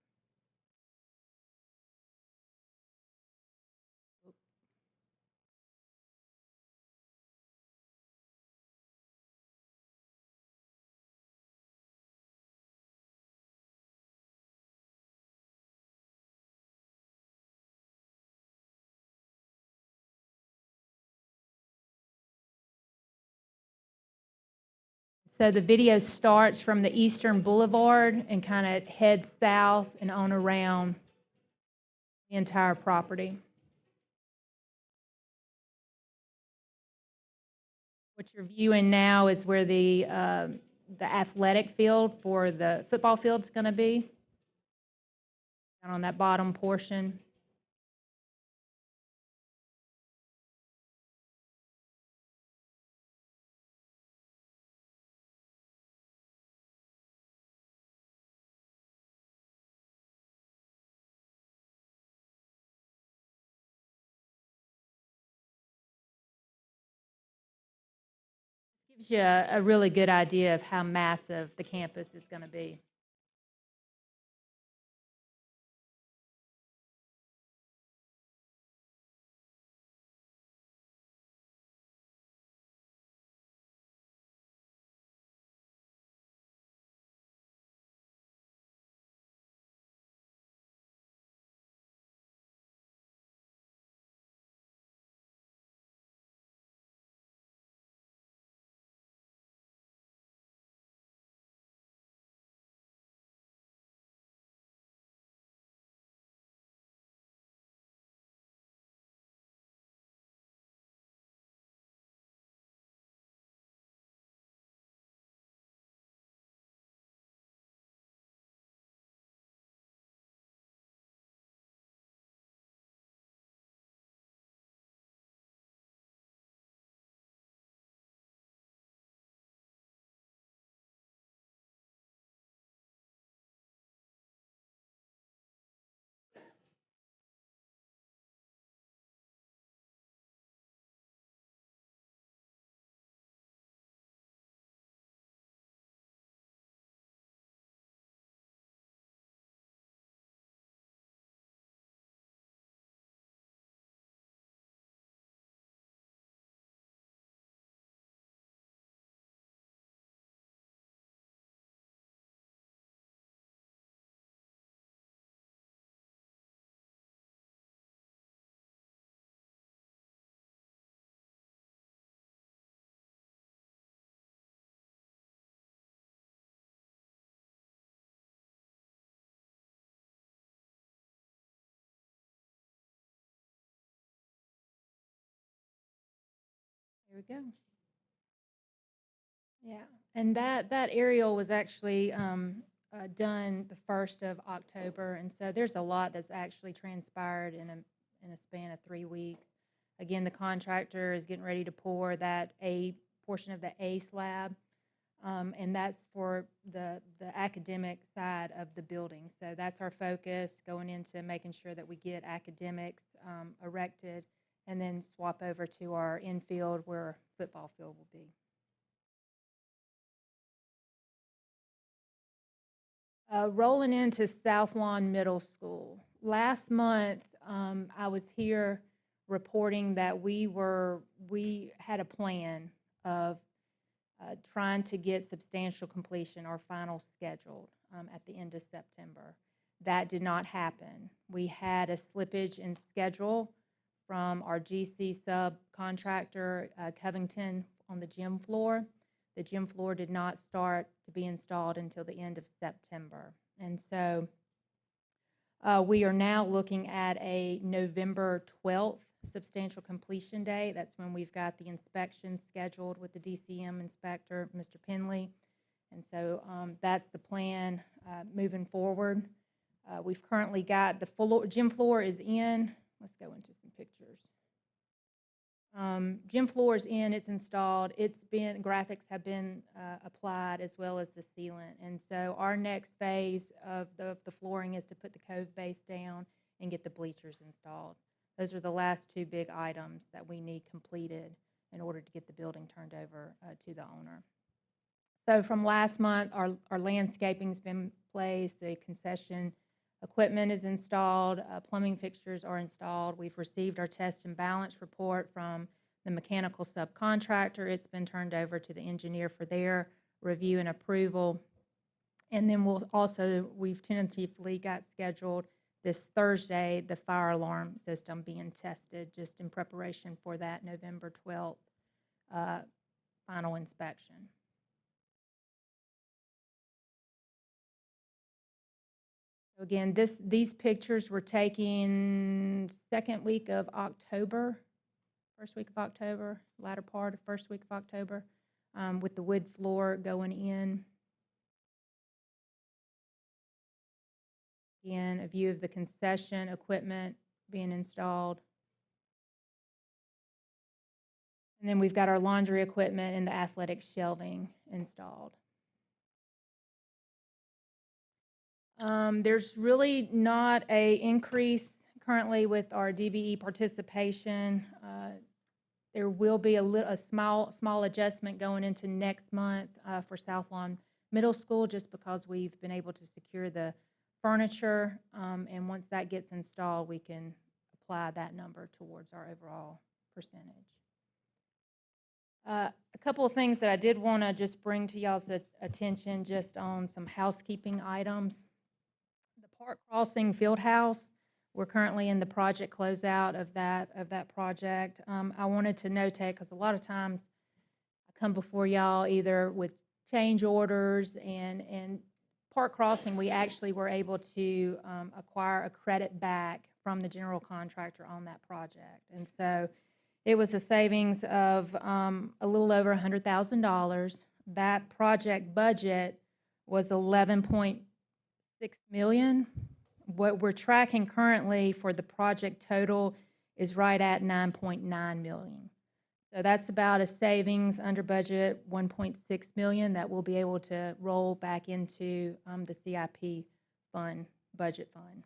So the video starts from the Eastern Boulevard and kind of heads south and on around the entire property. What you're viewing now is where the athletic field for the football field is going to be, down on that bottom portion. Gives you a really good idea of how massive the campus is going to be. There we go. Yeah, and that aerial was actually done the 1st of October, and so there's a lot that's actually transpired in a span of 3 weeks. Again, the contractor is getting ready to pour that A portion of the A slab, and that's for the academic side of the building. So that's our focus going into making sure that we get academics erected, and then swap over to our infield where football field will be. Rolling into South Lawn Middle School. Last month, I was here reporting that we had a plan of trying to get substantial completion, our final scheduled, at the end of September. That did not happen. We had a slippage in schedule from our GC subcontractor, Covington, on the gym floor. The gym floor did not start to be installed until the end of September. And so we are now looking at a November 12th substantial completion date. That's when we've got the inspection scheduled with the DCM inspector, Mr. Penley. And so that's the plan moving forward. We've currently got the gym floor is in. Let's go into some pictures. Gym floor is in, it's installed, graphics have been applied as well as the sealant. And so our next phase of the flooring is to put the cove base down and get the bleachers installed. Those are the last 2 big items that we need completed in order to get the building turned over to the owner. So from last month, our landscaping's been placed, the concession equipment is installed, plumbing fixtures are installed. We've received our test and balance report from the mechanical subcontractor. It's been turned over to the engineer for their review and approval. And then we've tentatively got scheduled this Thursday, the fire alarm system being tested, just in preparation for that November 12th final inspection. Again, these pictures were taken second week of October, first week of October, latter part of first week of October, with the wood floor going in. Again, a view of the concession equipment being installed. And then we've got our laundry equipment and the athletic shelving installed. There's really not an increase currently with our DBE participation. There will be a small adjustment going into next month for South Lawn Middle School, just because we've been able to secure the furniture, and once that gets installed, we can apply that number towards our overall percentage. A couple of things that I did want to just bring to y'all's attention, just on some housekeeping items. Park Crossing Fieldhouse, we're currently in the project closeout of that project. I wanted to notate, because a lot of times I come before y'all either with change orders, and Park Crossing, we actually were able to acquire a credit back from the general contractor on that project. And so it was a savings of a little over $100,000. That project budget was $11.6 million. What we're tracking currently for the project total is right at $9.9 million. So that's about a savings under budget, $1.6 million, that we'll be able to roll back into the CIP fund, budget fund.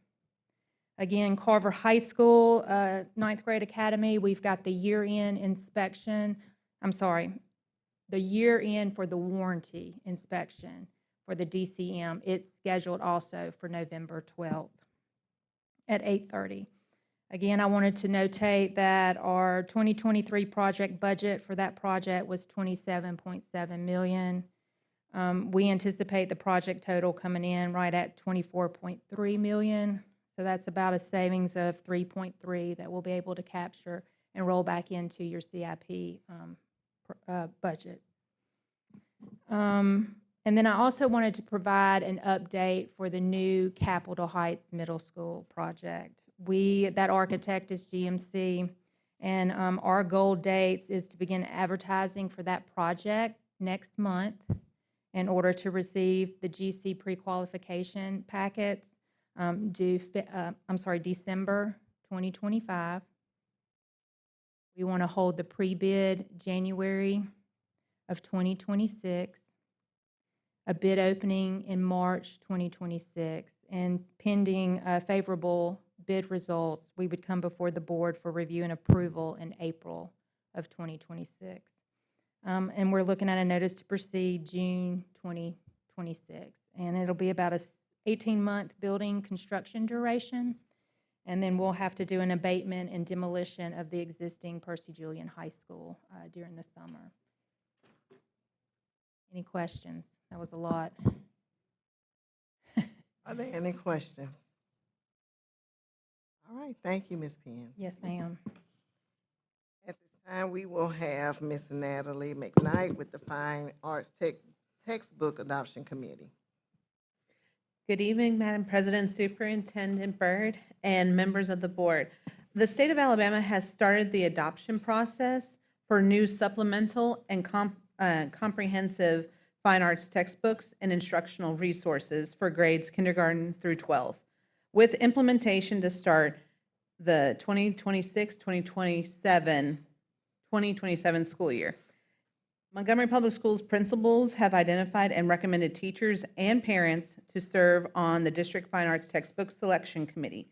Again, Carver High School, 9th grade academy, we've got the year-end inspection. The year-end for the warranty inspection for the DCM. It's scheduled also for November 12th at 8:30. Again, I wanted to notate that our 2023 project budget for that project was $27.7 million. We anticipate the project total coming in right at $24.3 million. So that's about a savings of 3.3 that we'll be able to capture and roll back into your CIP budget. And then I also wanted to provide an update for the new Capitol Heights Middle School project. That architect is GMC, And our goal dates is to begin advertising for that project next month in order to receive the GC pre-qualification packets December 2025. We want to hold the pre-bid January of 2026, a bid opening in March 2026, and pending favorable bid results, we would come before the board for review and approval in April of 2026. And we're looking at a notice to proceed June 2026. And it'll be about a 18-month building construction duration. And then we'll have to do an abatement and demolition of the existing Percy Julian High School during the summer. Any questions? That was a lot. Are there any questions? All right, thank you, Ms. Penn. Yes, ma'am. At this time, we will have Ms. Natalie McKnight with the Fine Arts Textbook Adoption Committee. Good evening, Madam President, Superintendent Byrd, and members of the board. The state of Alabama has started the adoption process for new supplemental and comprehensive fine arts textbooks and instructional resources for grades kindergarten through 12, with implementation to start the 2026-2027 school year. Montgomery Public Schools principals have identified and recommended teachers and parents to serve on the District Fine Arts Textbook Selection Committee.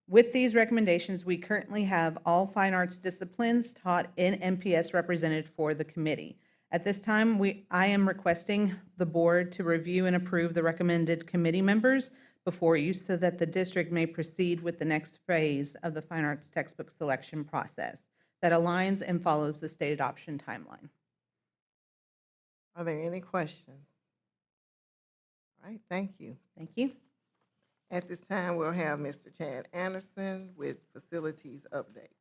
With these recommendations, we currently have all fine arts disciplines taught in MPS represented for the committee. At this time, I am requesting the board to review and approve the recommended committee members before you so that the district may proceed with the next phase of the fine arts textbook selection process that aligns and follows the state adoption timeline. Are there any questions? All right, thank you. Thank you. At this time, we'll have Mr. Chad Anderson with facilities update.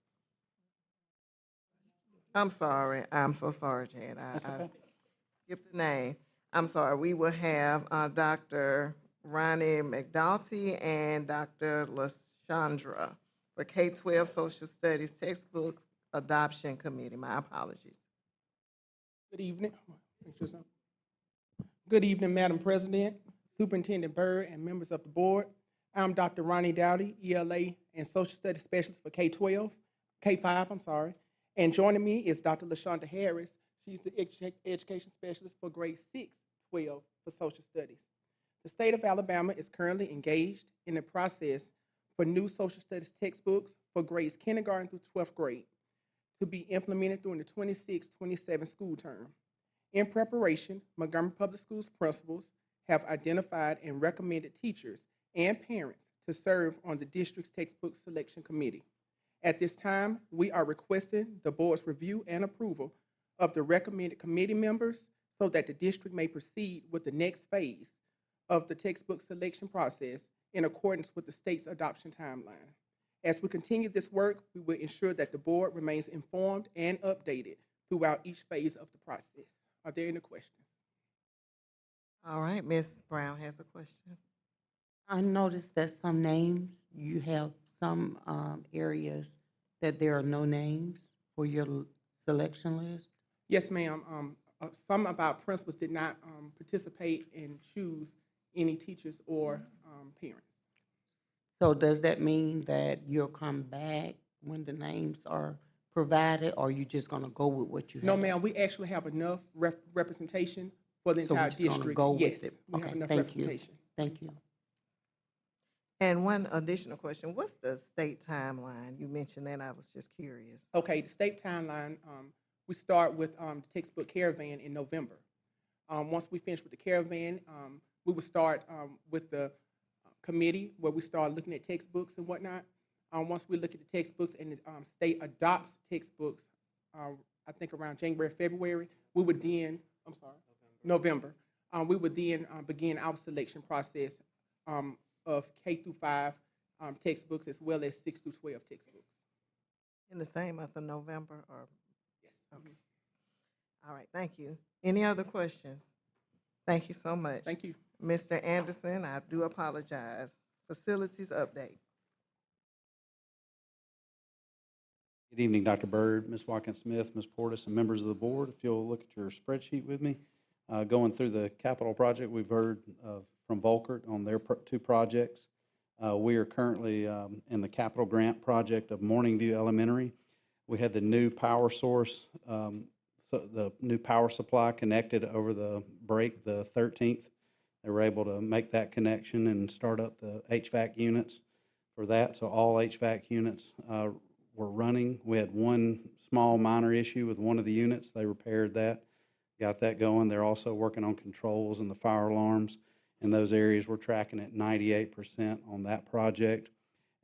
I'm sorry. I'm so sorry, Chad. I skipped the name. I'm sorry. We will have Dr. Ronnie McDoughty and Dr. LaShandra for K-12 Social Studies Textbook Adoption Committee. My apologies. Good evening. Good evening, Madam President, Superintendent Byrd, and members of the board. I'm Dr. Ronnie Dowdy, ELA and Social Studies Specialist for K-5, and joining me is Dr. LaShonda Harris. She's the Education Specialist for grades 6-12 for Social Studies. The state of Alabama is currently engaged in the process for new Social Studies textbooks for grades kindergarten through 12th grade to be implemented during the 26-27 school term. In preparation, Montgomery Public Schools principals have identified and recommended teachers and parents to serve on the district's textbook selection committee. At this time, we are requesting the board's review and approval of the recommended committee members so that the district may proceed with the next phase of the textbook selection process in accordance with the state's adoption timeline. As we continue this work, we will ensure that the board remains informed and updated throughout each phase of the process. Are there any questions? All right, Ms. Brown has a question. I noticed that some names, you have some areas that there are no names for your selection list. Yes, ma'am. Some of our principals did not participate and choose any teachers or parents. So does that mean that you'll come back when the names are provided, or are you just going to go with what you have? No, ma'am. We actually have enough representation for the entire So we're just district. gonna go Yes, with it. we have Okay, enough thank you. representation. Thank you. And one additional question, what's the state timeline? You mentioned that, I was just curious. Okay, the state timeline, we start with the textbook caravan in November. Once we finish with the caravan, we will start with the committee where we start looking at textbooks and whatnot. Once we look at the textbooks and the state adopts textbooks, I think around January, February, we would then, November, we would then begin our selection process of K-5 textbooks as well as 6-12 textbooks. In the same month of November, or? Yes. Okay. All right, thank you. Any other questions? Thank you so much. Thank you. Mr. Anderson, I do apologize. Facilities update. Good evening, Dr. Byrd, Ms. Watkins-Smith, Ms. Portis, and members of the board. If you'll look at your spreadsheet with me, going through the capital project, we've heard from Volkert on their two projects. We are currently in the capital grant project of Morningview Elementary. We had the new power source, so the new power supply connected over the break, the 13th. They were able to make that connection and start up the HVAC units for that. So all HVAC units were running. We had one small minor issue with one of the units. They repaired that, got that going. They're also working on controls and the fire alarms in those areas. We're tracking at 98% on that project,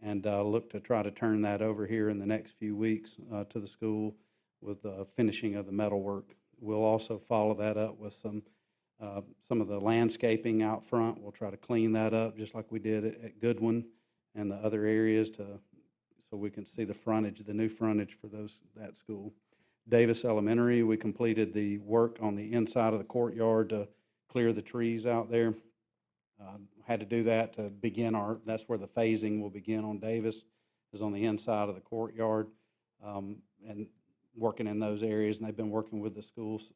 and look to try to turn that over here in the next few weeks to the school with the finishing of the metal work. We'll also follow that up with some of the landscaping out front. We'll try to clean that up just like we did at Goodwin and the other areas so we can see the frontage, the new frontage for that school. Davis Elementary, we completed the work on the inside of the courtyard to clear the trees out there. Had to do that to begin that's where the phasing will begin on Davis, is on the inside of the courtyard, and working in those areas. And they've been working with the schools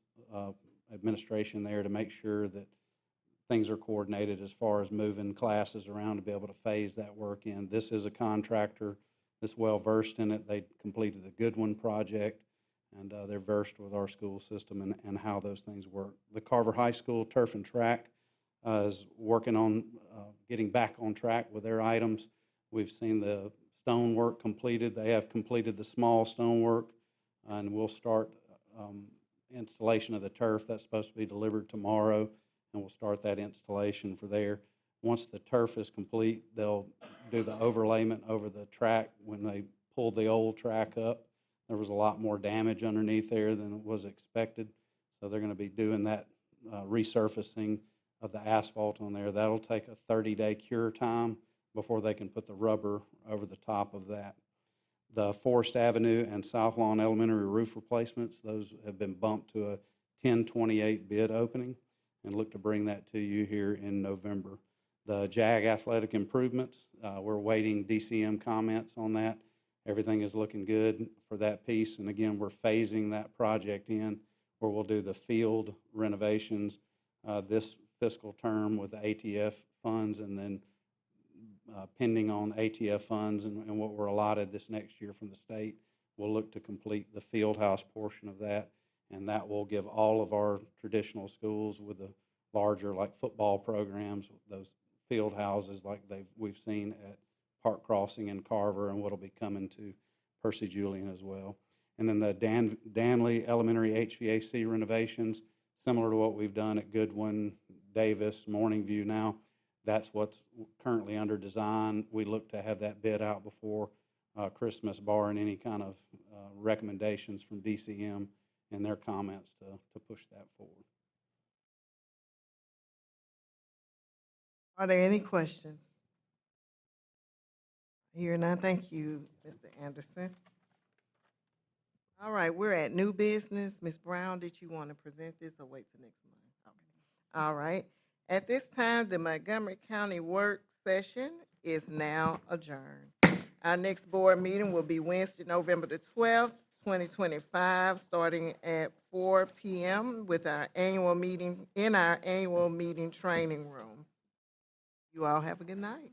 administration there to make sure that things are coordinated as far as moving classes around to be able to phase that work in. This is a contractor that's well versed in it. They completed the Goodwin project, and they're versed with our school system and how those things work. The Carver High School Turf and Track is working on getting back on track with their items. We've seen the stonework completed. They have completed the small stonework, and we'll start installation of the turf. That's supposed to be delivered tomorrow, and we'll start that installation for there. Once the turf is complete, they'll do the overlayment over the track. When they pulled the old track up, there was a lot more damage underneath there than was expected. So they're going to be doing that resurfacing of the asphalt on there. That'll take a 30-day cure time before they can put the rubber over the top of that. The Forest Avenue and South Lawn Elementary roof replacements, those have been bumped to a 10/28 bid opening, and look to bring that to you here in November. The JAG athletic improvements, we're waiting DCM comments on that. Everything is looking good for that piece. And again, we're phasing that project in where we'll do the field renovations this fiscal term with the ATF funds, and then pending on ATF funds and what we're allotted this next year from the state, we'll look to complete the field house portion of that. And that will give all of our traditional schools with the larger like football programs, those field houses like we've seen at Park Crossing and Carver, and what'll be coming to Percy Julian as well. And then the Danley Elementary HVAC renovations, similar to what we've done at Goodwin, Davis, Morningview now. That's what's currently under design. We look to have that bid out before Christmas, barring any kind of recommendations from DCM and their comments to push that forward. Are there any questions? Here none. Thank you, Mr. Anderson. All right, we're at new business. Ms. Brown, did you want to present this or wait till next month? Okay. All right. At this time, the Montgomery County work session is now adjourned. Our next board meeting will be Wednesday, November the 12th, 2025, starting at 4 p.m. with our annual meeting in our annual meeting training room. You all have a good night.